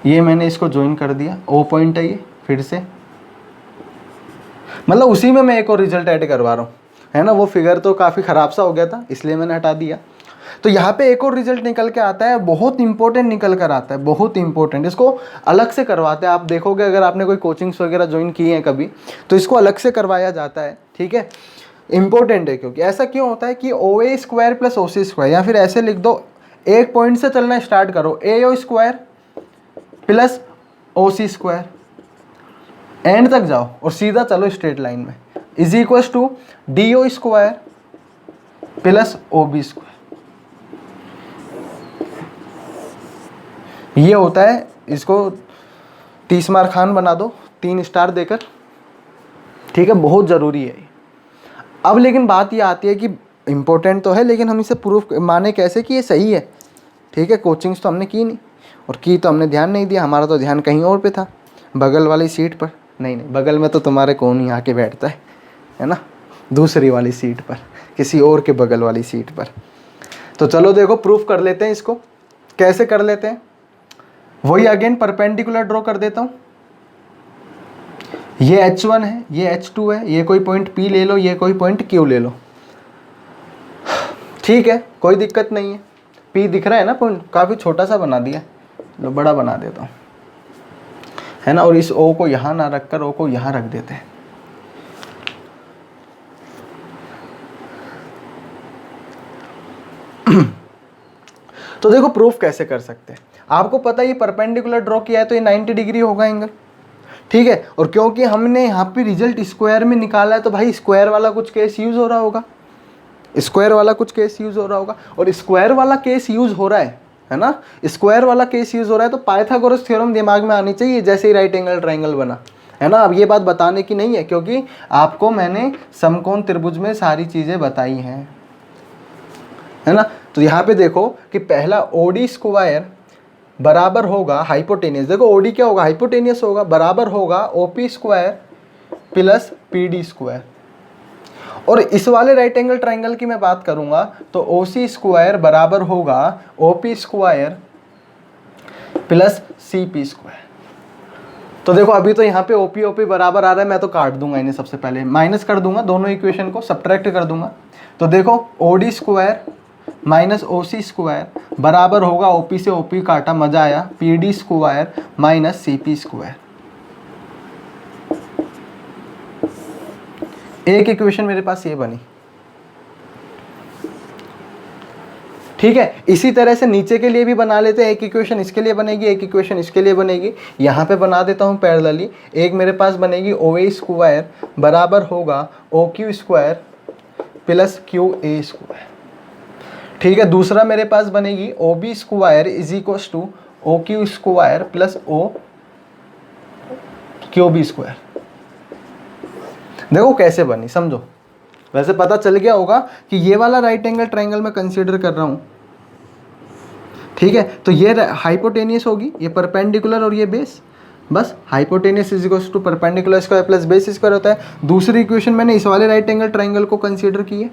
ये मैंने इसको ज्वाइन कर दिया, O पॉइंट है ये, फिर से मतलब उसी में मैं एक और रिजल्ट ऐड करवा रहा हूँ, है ना। वो फिगर तो काफ़ी ख़राब सा हो गया था इसलिए मैंने हटा दिया। तो यहाँ पे एक और रिजल्ट निकल के आता है, बहुत इंपॉर्टेंट निकल कर आता है, बहुत इंपॉर्टेंट। इसको अलग से करवाते हैं, आप देखोगे अगर आपने कोई कोचिंग्स वगैरह ज्वाइन की हैं कभी, तो इसको अलग से करवाया जाता है, ठीक है। इंपॉर्टेंट है क्योंकि ऐसा क्यों होता है कि OA स्क्वायर + OC स्क्वायर, या फिर ऐसे लिख दो, एक पॉइंट से चलना स्टार्ट करो, AO square + OC square, end तक जाओ और सीधा चलो स्ट्रेट लाइन में, is equal to DO square + OB square. ये होता है, इसको 30 मार्क खान बना दो 3 स्टार देकर, ठीक है, बहुत ज़रूरी है। अब लेकिन बात ये आती है कि इम्पोर्टेंट तो है, लेकिन हम इसे प्रूफ माने कैसे कि ये सही है, ठीक है। कोचिंग्स तो हमने की नहीं, और की तो हमने ध्यान नहीं दिया, हमारा तो ध्यान कहीं और पे था, बगल वाली सीट पर। नहीं, बगल में तो तुम्हारे कौन ही आके बैठता है ना, दूसरी वाली सीट पर, किसी और के बगल वाली सीट पर। तो चलो देखो प्रूफ कर लेते हैं इसको, कैसे कर लेते हैं। वही अगेन परपेंडिकुलर ड्रॉ कर देता हूँ। ये H1 है, ये H2 है, ये कोई पॉइंट P ले लो, ये कोई पॉइंट Q ले लो, ठीक है, कोई दिक्कत नहीं है। P दिख रहा है ना पॉइंट, काफ़ी छोटा सा बना दिया, लो बड़ा बना देता हूँ, है ना। और इस O को यहाँ ना रख कर O को यहाँ रख देते हैं। तो देखो प्रूफ कैसे कर सकते हैं। आपको पता है ये परपेंडिकुलर ड्रॉ किया है तो ये 90 डिग्री होगा एंगल, ठीक है। और क्योंकि हमने यहाँ पे रिजल्ट स्क्वायर में निकाला है तो भाई स्क्वायर वाला कुछ केस यूज़ हो रहा होगा, स्क्वायर वाला कुछ केस यूज़ हो रहा होगा। और स्क्वायर वाला केस यूज़ हो रहा है ना, स्क्वायर वाला केस यूज़ हो रहा है तो पाइथागोरस थ्योरम दिमाग में आनी चाहिए जैसे ही राइट एंगल ट्रायंगल बना, है ना। अब ये बात बताने की नहीं है क्योंकि आपको मैंने समकोण त्रिभुज में सारी चीज़ें बताई हैं, है ना। तो यहाँ पे देखो कि पहला OD स्क्वायर बराबर होगा हाइपोटेनियस, देखो OD क्या होगा, हाइपोटेनियस होगा, बराबर होगा OP square + P D square. और इस वाले राइट एंगल ट्राइंगल की मैं बात करूंगा तो ओ सी स्क्वायर बराबर होगा O P square plus C P square. तो देखो अभी तो यहाँ पे ओपी बराबर आ रहा है, मैं तो काट दूंगा इन्हें, सबसे पहले माइनस कर दूंगा, दोनों इक्वेशन को सब्ट्रैक्ट कर दूंगा। तो देखो O D square minus O C square बराबर होगा, ओपी से ओपी काटा, मजा आया, P D square minus C P square. एक इक्वेशन मेरे पास ये बनी, ठीक है। इसी तरह से नीचे के लिए भी बना लेते हैं, एक इक्वेशन इसके लिए बनेगी, एक इक्वेशन इसके लिए बनेगी। यहाँ पे बना देता हूँ पैरेलली। एक मेरे पास बनेगी ओ ए स्क्वायर बराबर होगा O Q square plus Q A square, ठीक है। दूसरा मेरे पास बनेगी O B square is equals to O Q square plus O Q B square. देखो कैसे बनी, समझो। वैसे पता चल गया होगा कि ये वाला राइट एंगल ट्राइंगल मैं कंसीडर कर रहा हूँ, ठीक है। तो ये हाइपोटेनियस होगी, ये परपेंडिकुलर और ये बेस, बस hypotenuse is equals to perpendicular square plus base square होता है। दूसरी इक्वेशन मैंने इस वाले राइट एंगल ट्राइंगल को कंसीडर की है,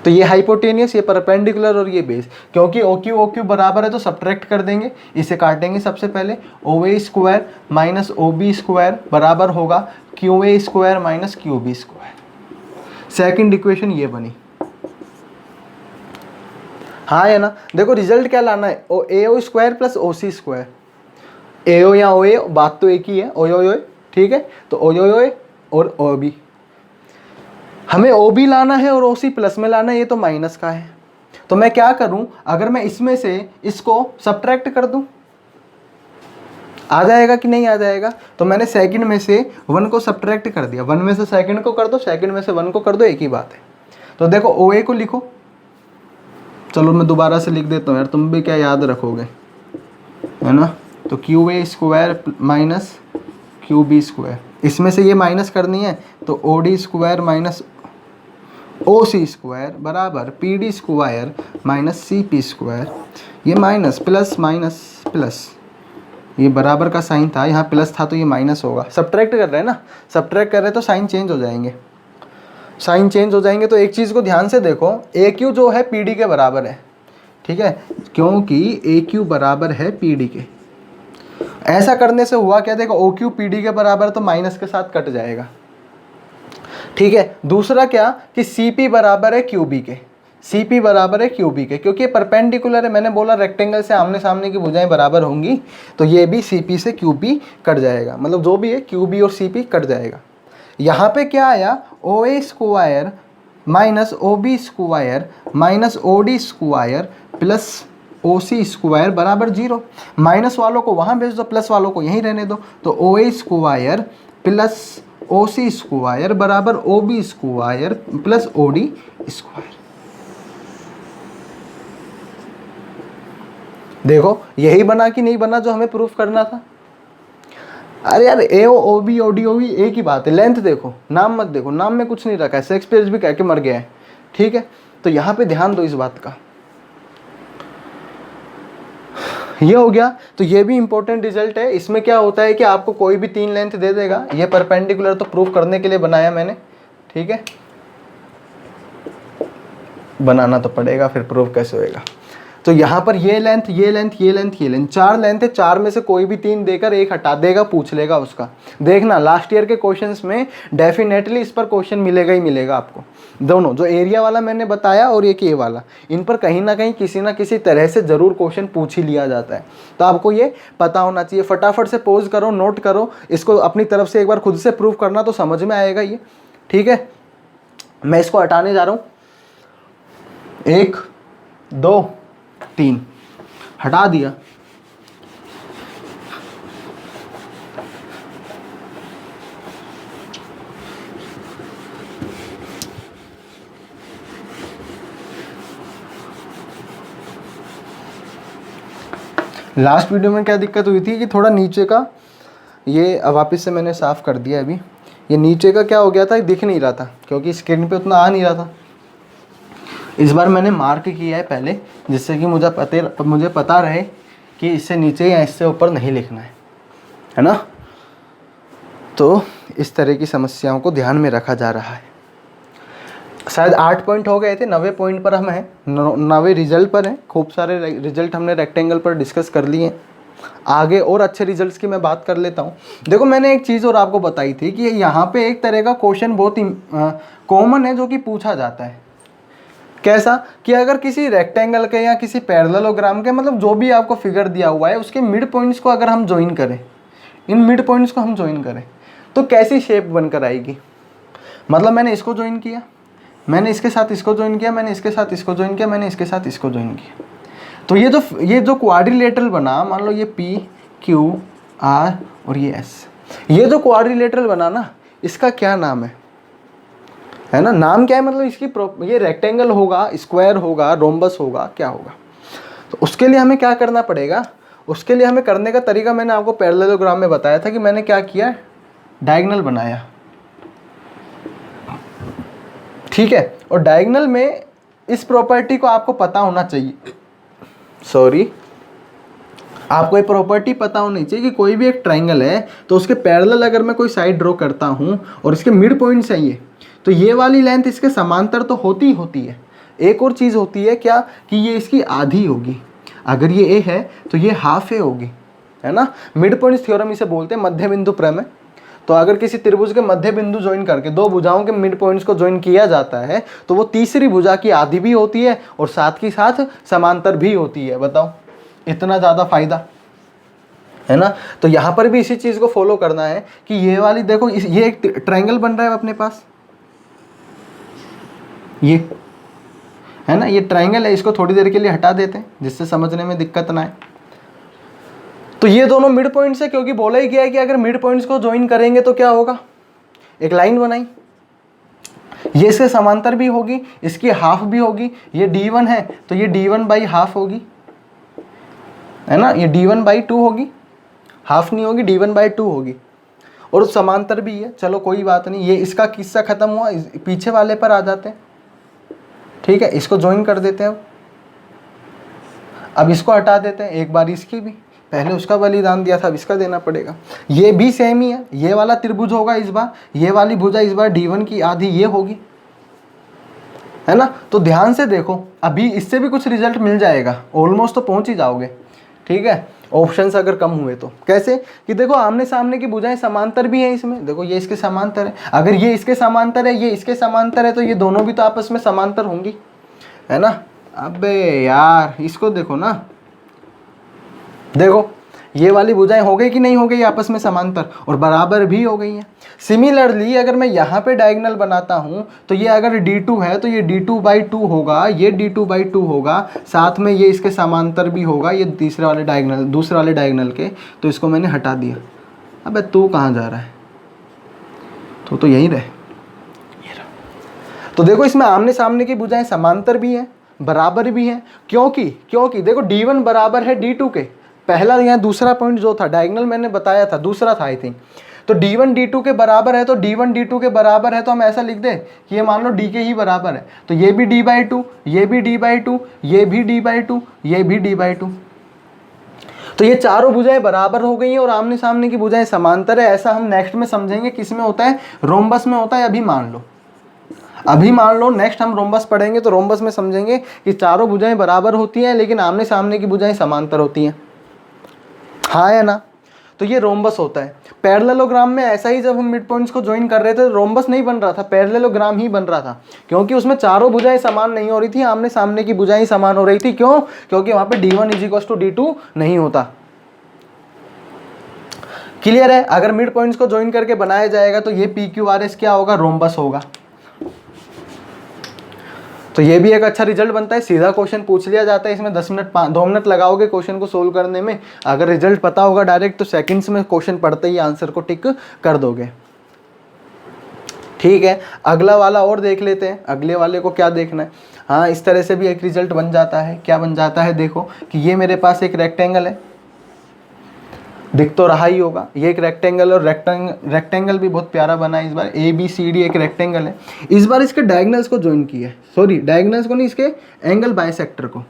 तो ये हाइपोटेनियस, ये परपेंडिकुलर और ये बेस। क्योंकि ओ क्यू बराबर है तो सब्ट्रैक्ट कर देंगे, इसे काटेंगे सबसे पहले। O A square minus O B square बराबर होगा Q A square minus Q B square. Second equation ये बनी, हाँ है ना। देखो रिजल्ट क्या लाना है, ओ ए O square plus O C square. ए ओ या ओ ए बात तो एक ही है, ओ ओ, ठीक है। तो ओ ओ और ओ बी, हमें ओ बी लाना है और ओ सी प्लस में लाना है, ये तो माइनस का है। तो मैं क्या करूं, अगर मैं इसमें से इसको सब्ट्रैक्ट कर दूं, आ जाएगा कि नहीं आ जाएगा। तो मैंने सेकंड में से 1 को सब्ट्रैक्ट कर दिया, 1 में से सेकंड को कर दो, सेकंड में से 1 को कर दो, एक ही बात है। तो देखो ओ ए को लिखो, चलो मैं दोबारा से लिख देता हूँ यार, तुम भी क्या याद रखोगे, है ना। तो Q A square minus Q B square, इसमें से ये माइनस करनी है, तो O D square minus O C square बराबर P D square minus C P square. ये माइनस प्लस माइनस प्लस, ये बराबर का साइन था, यहाँ प्लस था तो ये माइनस होगा। सब्ट्रैक्ट कर रहे हैं ना, सब्ट्रैक्ट कर रहे हैं तो साइन चेंज हो जाएंगे, साइन चेंज हो जाएंगे। तो एक चीज़ को ध्यान से देखो, ए क्यू जो है पी डी के बराबर है, ठीक है, क्योंकि ए क्यू बराबर है पी डी के। ऐसा करने से हुआ क्या, देखो ओ क्यू पी डी के बराबर तो माइनस के साथ कट जाएगा, ठीक है। दूसरा क्या कि सी पी बराबर है क्यू बी के, सी पी बराबर है क्यू बी के, क्योंकि ये परपेंडिकुलर है। मैंने बोला रेक्टेंगल से आमने सामने की भुजाएं बराबर होंगी, तो ये भी सी पी से क्यू बी कट जाएगा, मतलब जो भी है क्यू बी और सी पी कट जाएगा। यहाँ पे क्या आया, O A square minus O B square minus O D square plus O C square बराबर 0। माइनस वालों को वहाँ भेज दो, प्लस वालों को यहीं रहने दो। तो O A square plus O C square बराबर O B square plus O D square. देखो यही बना कि नहीं बना जो हमें प्रूफ करना था। अरे यार A O B O D O B एक ही बात है, लेंथ देखो, नाम मत देखो, नाम में कुछ नहीं रखा है, शेक्सपियर भी कह के मर गया है, ठीक है। तो यहाँ पे ध्यान दो इस बात का, ये हो गया। तो ये भी इंपॉर्टेंट रिजल्ट है। इसमें क्या होता है कि आपको कोई भी 3 लेंथ दे देगा, ये परपेंडिकुलर तो प्रूफ करने के लिए बनाया मैंने, ठीक है, बनाना तो पड़ेगा, फिर प्रूफ कैसे होएगा। तो यहाँ पर ये लेंथ ये लेंथ ये लेंथ ये लेंथ 4 लेंथ है, 4 में से कोई भी 3 देकर एक हटा देगा, पूछ लेगा उसका। देखना लास्ट ईयर के क्वेश्चंस में डेफिनेटली इस पर क्वेश्चन मिलेगा ही मिलेगा आपको। दोनों जो एरिया वाला मैंने बताया और एक ये वाला, इन पर कहीं ना कहीं किसी ना किसी तरह से ज़रूर क्वेश्चन पूछ ही लिया जाता है। तो आपको ये पता होना चाहिए। फटाफट से पॉज करो, नोट करो, इसको अपनी तरफ से एक बार खुद से प्रूव करना तो समझ में आएगा ये, ठीक है। मैं इसको हटाने जा रहा हूँ, 1 2 3 हटा दिया। लास्ट वीडियो में क्या दिक्कत हुई थी कि थोड़ा नीचे का ये वापस से मैंने साफ़ कर दिया। अभी ये नीचे का क्या हो गया था, दिख नहीं रहा था क्योंकि स्क्रीन पे उतना आ नहीं रहा था। इस बार मैंने मार्क किया है पहले, जिससे कि मुझे पता रहे कि इससे नीचे या इससे ऊपर नहीं लिखना है ना। तो इस तरह की समस्याओं को ध्यान में रखा जा रहा है। शायद 8 पॉइंट हो गए थे, 9वें पॉइंट पर हम हैं, 9वें रिजल्ट पर हैं। खूब सारे रिजल्ट हमने रेक्टेंगल पर डिस्कस कर लिए हैं। आगे और अच्छे रिजल्ट्स की मैं बात कर लेता हूँ। देखो मैंने एक चीज़ और आपको बताई थी कि यहाँ पे एक तरह का क्वेश्चन बहुत ही कॉमन है जो कि पूछा जाता है। कैसा कि अगर किसी रेक्टेंगल के या किसी पैरेललोग्राम के, मतलब जो भी आपको फिगर दिया हुआ है, उसके मिड पॉइंट्स को अगर हम ज्वाइन करें, इन मिड पॉइंट्स को हम ज्वाइन करें तो कैसी शेप बनकर आएगी। मतलब मैंने इसको ज्वाइन किया, मैंने इसके साथ इसको ज्वाइन किया, मैंने इसके साथ इसको ज्वाइन किया, मैंने इसके साथ इसको ज्वाइन किया, तो ये जो क्वाड्रिलेटरल बना, मान लो ये P Q R और ये S, ये जो क्वाड्रिलेटरल बना ना, इसका क्या नाम है ना, नाम क्या है, मतलब इसकी ये रेक्टेंगल होगा, स्क्वायर होगा, रोम्बस होगा, क्या होगा। तो उसके लिए हमें क्या करना पड़ेगा, उसके लिए हमें करने का तरीका मैंने आपको पैरेललोग्राम में बताया था कि मैंने क्या किया, डायगोनल बनाया, ठीक है। और डायगोनल में इस प्रॉपर्टी को आपको पता होना चाहिए, आपको ये प्रॉपर्टी पता होनी चाहिए कि कोई भी एक ट्रायंगल है तो उसके पैरेलल अगर मैं कोई साइड ड्रॉ करता हूँ और इसके मिड पॉइंट्स हैं ये, तो ये वाली लेंथ इसके समांतर तो होती है। एक और चीज़ होती है क्या कि ये इसकी आधी होगी, अगर ये ए है तो ये हाफ ए होगी, है ना। मिड पॉइंट्स थ्योरम इसे बोलते हैं, मध्य बिंदु प्रमेय। तो अगर किसी त्रिभुज के मध्य बिंदु ज्वाइन करके दो भुजाओं के मिड पॉइंट्स को ज्वाइन किया जाता है तो वो तीसरी भुजा की आधी भी होती है और साथ ही साथ समांतर भी होती है। बताओ इतना ज़्यादा फायदा, है ना। तो यहाँ पर भी इसी चीज़ को फॉलो करना है कि ये वाली देखो, ये एक ट्रायंगल बन रहा है अपने पास, ये है ना, ये ट्रायंगल है, इसको थोड़ी देर के लिए हटा देते हैं जिससे समझने में दिक्कत ना आए। तो ये दोनों मिड पॉइंट्स है, क्योंकि बोला ही गया है कि अगर मिड पॉइंट्स को ज्वाइन करेंगे तो क्या होगा, एक लाइन बनाई, ये इसके समांतर भी होगी, इसकी हाफ भी होगी। ये D1 है तो ये D1/2 होगी, है ना, ये D1/2 होगी, हाफ नहीं होगी, D1/2 होगी। और समांतर भी है, चलो कोई बात नहीं, ये इसका किस्सा खत्म हुआ, पीछे वाले पर आ जाते हैं, ठीक है। इसको ज्वाइन कर देते हैं, अब इसको हटा देते हैं, एक बार इसकी भी, पहले उसका बलिदान दिया था, अब इसका देना पड़ेगा। ये भी सेम ही है, ये वाला त्रिभुज होगा इस बार, ये वाली भुजा इस बार D1 की आधी ये होगी, है ना। तो ध्यान से देखो, अभी इससे भी कुछ रिजल्ट मिल जाएगा, ऑलमोस्ट तो पहुंच ही जाओगे, ठीक है। ऑप्शंस अगर कम हुए तो कैसे कि देखो आमने सामने की भुजाएं समांतर भी हैं इसमें, देखो ये इसके समांतर है, अगर ये इसके समांतर है, ये इसके समांतर है, तो ये दोनों भी तो आपस में समांतर होंगी, है ना। अबे यार इसको देखो ना, देखो ये वाली भुजाएं हो गई कि नहीं हो गई आपस में समांतर, और बराबर भी हो गई हैं। सिमिलरली अगर मैं यहाँ पे डायगोनल बनाता हूँ तो ये अगर D2 है तो ये D2/2 होगा, ये D2/2 होगा, साथ में ये इसके समांतर भी होगा, ये दूसरे वाले डायगोनल के, तो इसको मैंने हटा दिया। अबे तू कहाँ जा रहा है, तो यहीं रहे, ये रहा। तो देखो इसमें आमने सामने की भुजाएं समांतर भी हैं, बराबर भी हैं, क्योंकि देखो D1 बराबर है D2 के, पहला यहाँ दूसरा पॉइंट जो था डायगोनल मैंने बताया था, दूसरा था आई थिंक, तो D1 D2 के बराबर है, तो D1 D2 के बराबर है तो हम ऐसा लिख दें कि ये मान लो D के ही बराबर है, तो ये भी D/2, ये भी D/2, ये भी D/2, ये भी D/2। तो ये चारों भुजाएं बराबर हो गई हैं और आमने सामने की भुजाएं समांतर है। ऐसा हम नेक्स्ट में समझेंगे, किस में होता है, रोम्बस में होता है। अभी मान लो नेक्स्ट हम रोम्बस पढ़ेंगे तो रोम्बस में समझेंगे कि चारों भुजाएं बराबर होती हैं लेकिन आमने सामने की भुजाएं समांतर होती हैं, हाँ है ना। तो ये रोम्बस होता है। पैरेललोग्राम में ऐसा ही, जब हम मिड पॉइंट्स को ज्वाइन कर रहे थे तो रोम्बस नहीं बन रहा था, पैरेललोग्राम ही बन रहा था, क्योंकि उसमें चारों भुजाएं समान नहीं हो रही थी, आमने सामने की भुजाएं समान हो रही थी। क्यों? क्योंकि वहां पे D1 = D2 नहीं होता। क्लियर है? अगर मिड पॉइंट्स को ज्वाइन करके बनाया जाएगा तो ये PQRS क्या होगा, रोम्बस होगा। तो ये भी एक अच्छा रिजल्ट बनता है, सीधा क्वेश्चन पूछ लिया जाता है इसमें, 2 मिनट लगाओगे क्वेश्चन को सोल्व करने में। अगर रिजल्ट पता होगा डायरेक्ट तो सेकंड्स में क्वेश्चन पढ़ते ही आंसर को टिक कर दोगे। ठीक है, अगला वाला और देख लेते हैं, अगले वाले को क्या देखना है। हाँ, इस तरह से भी एक रिजल्ट बन जाता है। क्या बन जाता है, देखो कि ये मेरे पास एक रेक्टेंगल है, दिख तो रहा ही होगा, ये एक रेक्टेंगल, और रेक्टेंगल भी बहुत प्यारा बना है इस बार। ABCD एक रेक्टेंगल है, इस बार इसके डायगोनल्स को ज्वाइन किया है, सॉरी डायगोनल्स को नहीं, इसके एंगल बाइसेक्टर को।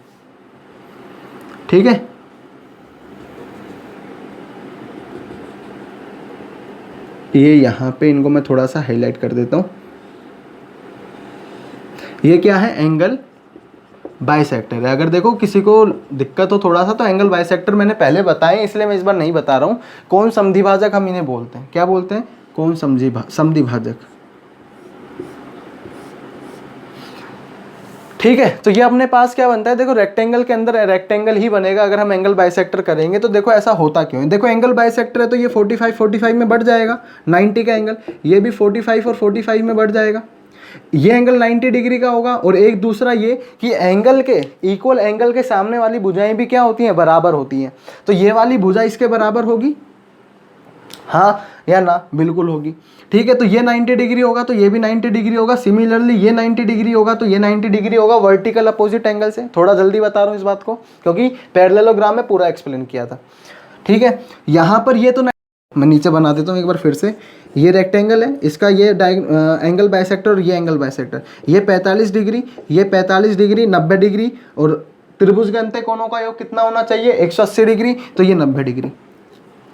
ठीक है, ये यहाँ पे इनको मैं थोड़ा सा हाईलाइट कर देता हूँ। ये क्या है, एंगल बाइसेक्टर है। अगर देखो किसी को दिक्कत हो थोड़ा सा तो एंगल बाइसेक्टर मैंने पहले बताए, इसलिए मैं इस बार नहीं बता रहा हूँ। कौन समद्विभाजक हम इन्हें बोलते हैं, क्या बोलते हैं, कौन समद्विभाजक। ठीक है, तो ये अपने पास क्या बनता है, देखो रेक्टेंगल के अंदर रेक्टेंगल ही बनेगा अगर हम एंगल बाइसेक्टर करेंगे। तो देखो ऐसा होता क्यों है, देखो एंगल बाइसेक्टर है तो ये 45 में बढ़ जाएगा 90 का एंगल, ये भी 45 और 45 में बढ़ जाएगा। ये एंगल 90 डिग्री का होगा। और एक दूसरा ये कि एंगल के इक्वल एंगल के सामने वाली भुजाएं भी क्या होती हैं, बराबर होती हैं। तो ये वाली भुजा इसके बराबर होगी, हाँ या ना, बिल्कुल होगी। ठीक है, तो ये 90 डिग्री होगा तो ये भी 90 डिग्री होगा। सिमिलरली ये 90 डिग्री होगा तो ये 90 डिग्री होगा वर्टिकल अपोजिट एंगल से। थोड़ा जल्दी बता रहा हूँ इस बात को क्योंकि पैरेललोग्राम में पूरा एक्सप्लेन किया था। ठीक है, यहाँ पर ये तो मैं नीचे बना देता हूँ एक बार फिर से। ये रेक्टेंगल है, इसका ये एंगल बाइसेक्टर और ये एंगल बाइसेक्टर, ये 45 डिग्री, ये 45 डिग्री, 90 डिग्री। और त्रिभुज के अंत्य कोणों का योग कितना होना चाहिए, 180 डिग्री, तो ये 90 डिग्री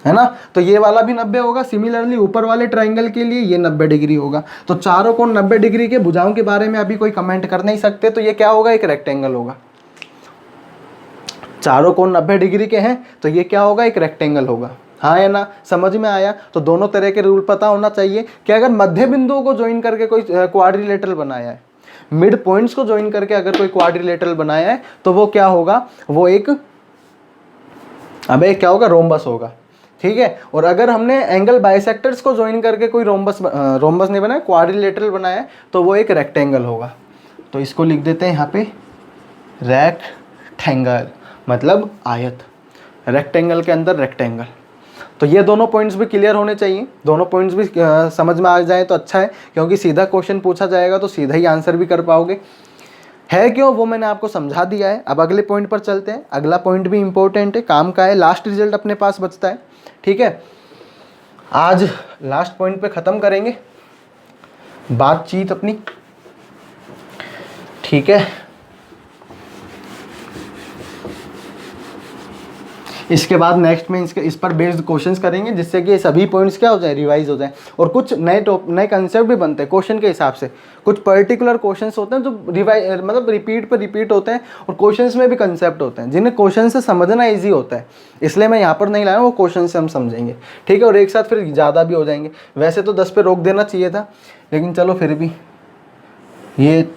है ना। तो ये वाला भी 90 होगा। सिमिलरली ऊपर वाले ट्राइंगल के लिए ये 90 डिग्री होगा। तो चारों कोण 90 डिग्री के भुजाओं के बारे में अभी कोई कमेंट कर नहीं सकते, तो ये क्या होगा, एक रेक्टेंगल होगा। चारों कोण 90 डिग्री के हैं तो ये क्या होगा, एक रेक्टेंगल होगा। हाँ या ना, समझ में आया। तो दोनों तरह के रूल पता होना चाहिए कि अगर मध्य बिंदुओं को ज्वाइन करके कोई क्वाड्रिलेटरल बनाया है, मिड पॉइंट्स को ज्वाइन करके अगर कोई क्वाड्रिलेटरल बनाया है तो वो क्या होगा, वो एक क्या होगा, रोम्बस होगा। ठीक है, और अगर हमने एंगल बाइसेक्टर्स को ज्वाइन करके कोई रोम्बस नहीं बनाया, क्वाड्रिलेटरल बनाया है, तो वो एक रेक्टेंगल होगा। तो इसको लिख देते हैं यहाँ पे रेक्टेंगल, मतलब आयत। रेक्टेंगल के अंदर रेक्टेंगल। तो ये दोनों पॉइंट्स भी क्लियर होने चाहिए, दोनों पॉइंट्स भी समझ में आ जाए तो अच्छा है, क्योंकि सीधा क्वेश्चन पूछा जाएगा तो सीधा ही आंसर भी कर पाओगे। है क्यों, वो मैंने आपको समझा दिया है। अब अगले पॉइंट पर चलते हैं। अगला पॉइंट भी इंपॉर्टेंट है, काम का है, लास्ट रिजल्ट अपने पास बचता है। ठीक है, आज लास्ट पॉइंट पे ख़त्म करेंगे बातचीत अपनी। ठीक है, इसके बाद नेक्स्ट में इस पर बेस्ड क्वेश्चंस करेंगे, जिससे कि सभी पॉइंट्स क्या हो जाए, रिवाइज हो जाए। और कुछ नए कंसेप्ट भी बनते हैं क्वेश्चन के हिसाब से। कुछ पर्टिकुलर क्वेश्चंस होते हैं जो मतलब रिपीट पर रिपीट होते हैं, और क्वेश्चंस में भी कंसेप्ट होते हैं जिन्हें क्वेश्चन से समझना ईजी होता है। इसलिए मैं यहाँ पर नहीं लाया, वो क्वेश्चन से हम समझेंगे। ठीक है, और एक साथ फिर ज़्यादा भी हो जाएंगे। वैसे तो 10 पे रोक देना चाहिए था, लेकिन चलो फिर भी ये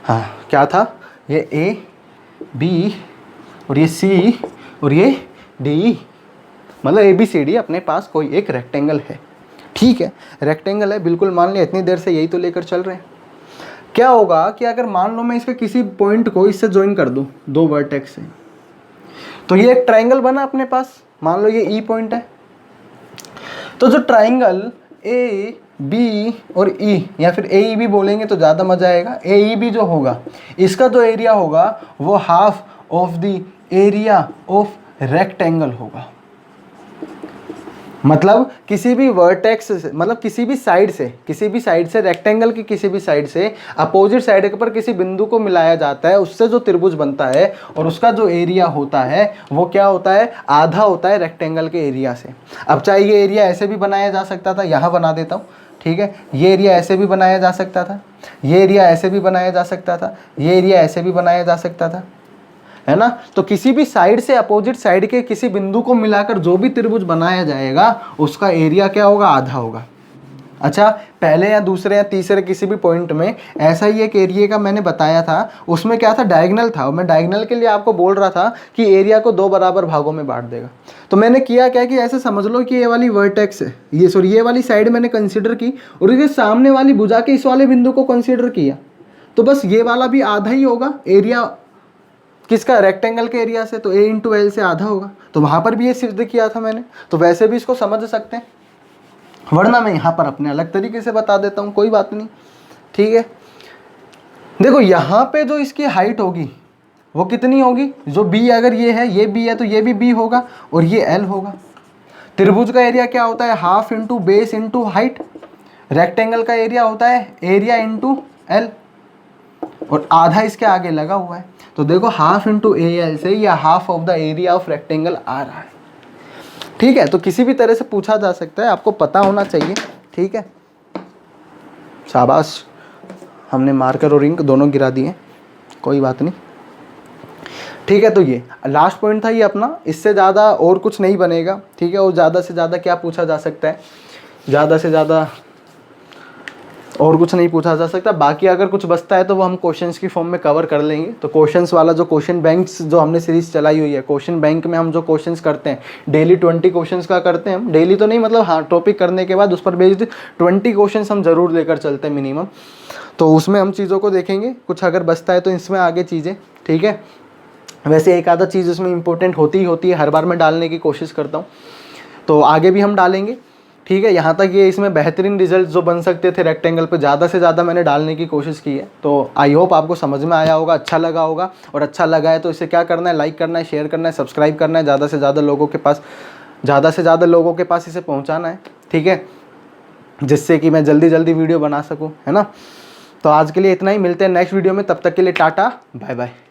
हाँ क्या था, ये ए बी और ये सी और ये डी, मतलब ABCD अपने पास कोई एक रेक्टेंगल है। ठीक है, रेक्टेंगल है, बिल्कुल मान लिया। इतनी देर से यही तो लेकर चल रहे हैं। क्या होगा कि अगर मान लो मैं इसके किसी पॉइंट को इससे ज्वाइन कर दूं, दो वर्टेक्स से, तो ये एक ट्राइंगल बना अपने पास। मान लो ये ई पॉइंट है, तो जो ट्राइंगल ए बी और ई, या फिर AEB बोलेंगे तो ज़्यादा मज़ा आएगा। AEB जो होगा, इसका जो एरिया होगा वो half of the area of rectangle होगा। मतलब किसी भी वर्टेक्स से, मतलब किसी भी साइड से रेक्टेंगल की किसी भी साइड से अपोजिट साइड पर किसी बिंदु को मिलाया जाता है, उससे जो त्रिभुज बनता है और उसका जो एरिया होता है वो क्या होता है, आधा होता है रेक्टेंगल के एरिया से। अब चाहे ये एरिया ऐसे भी बनाया जा सकता था, यहाँ बना देता हूँ। ठीक है, ये एरिया ऐसे भी बनाया जा सकता था, ये एरिया ऐसे भी बनाया जा सकता था, ये एरिया ऐसे भी बनाया जा सकता था, है ना। तो किसी भी साइड से अपोजिट साइड के किसी बिंदु को मिलाकर जो भी त्रिभुज बनाया जाएगा उसका एरिया क्या होगा, आधा होगा। अच्छा, पहले या दूसरे या तीसरे किसी भी पॉइंट में ऐसा ही एक एरिया का मैंने बताया था, उसमें क्या था, डायगोनल था। मैं डायगोनल के लिए आपको बोल रहा था कि एरिया को 2 बराबर भागों में बांट देगा। तो मैंने किया क्या कि ऐसे समझ लो कि ये वाली वर्टेक्स है, ये वाली साइड मैंने कंसिडर की, और ये सामने वाली भुजा के इस वाले बिंदु को कंसिडर किया, तो बस ये वाला भी आधा ही होगा एरिया किसका, रेक्टेंगल के एरिया से। तो A × L से आधा होगा। तो वहाँ पर भी ये सिद्ध किया था मैंने, तो वैसे भी इसको समझ सकते हैं, वरना मैं यहाँ पर अपने अलग तरीके से बता देता हूँ, कोई बात नहीं। ठीक है, देखो यहाँ पे जो इसकी हाइट होगी वो कितनी होगी, जो B अगर ये है, ये B है, तो ये भी B होगा और ये L होगा। त्रिभुज का एरिया क्या होता है, half into base into height. Rectangle का एरिया होता है एरिया इंटू L, और आधा इसके आगे लगा हुआ है। तो तो देखो हाफ इंटू AL से या half of the area of rectangle आ रहा है। ठीक है, तो किसी भी तरह से पूछा जा सकता है, आपको पता होना चाहिए। ठीक है, शाबाश, हमने मार्कर और इंक दोनों गिरा दिए, कोई बात नहीं। ठीक है, तो ये लास्ट पॉइंट था ये अपना, इससे ज़्यादा और कुछ नहीं बनेगा। ठीक है, और ज़्यादा से ज़्यादा क्या पूछा जा सकता है, ज़्यादा से ज़्यादा और कुछ नहीं पूछा जा सकता। बाकी अगर कुछ बचता है तो वो हम क्वेश्चंस की फॉर्म में कवर कर लेंगे। तो क्वेश्चंस वाला जो क्वेश्चन बैंक्स जो हमने सीरीज चलाई हुई है, क्वेश्चन बैंक में हम जो क्वेश्चंस करते हैं डेली 20 क्वेश्चंस का करते हैं हम, डेली तो नहीं मतलब हाँ टॉपिक करने के बाद उस पर बेस्ड 20 क्वेश्चंस हम जरूर लेकर चलते हैं मिनिमम। तो उसमें हम चीज़ों को देखेंगे, कुछ अगर बचता है तो इसमें आगे चीज़ें। ठीक है, वैसे एक आधा चीज़ उसमें इंपॉर्टेंट होती है, हर बार मैं डालने की कोशिश करता हूँ, तो आगे भी हम डालेंगे। ठीक है, यहाँ तक ये इसमें बेहतरीन रिजल्ट जो बन सकते थे रेक्टेंगल पे ज़्यादा से ज़्यादा मैंने डालने की कोशिश की है। तो आई होप आपको समझ में आया होगा, अच्छा लगा होगा। और अच्छा लगा है तो इसे क्या करना है, लाइक करना है, शेयर करना है, सब्सक्राइब करना है, ज़्यादा से ज़्यादा लोगों के पास इसे पहुँचाना है। ठीक है, जिससे कि मैं जल्दी जल्दी वीडियो बना सकूँ, है ना। तो आज के लिए इतना ही, मिलते हैं नेक्स्ट वीडियो में, तब तक के लिए टाटा बाय बाय।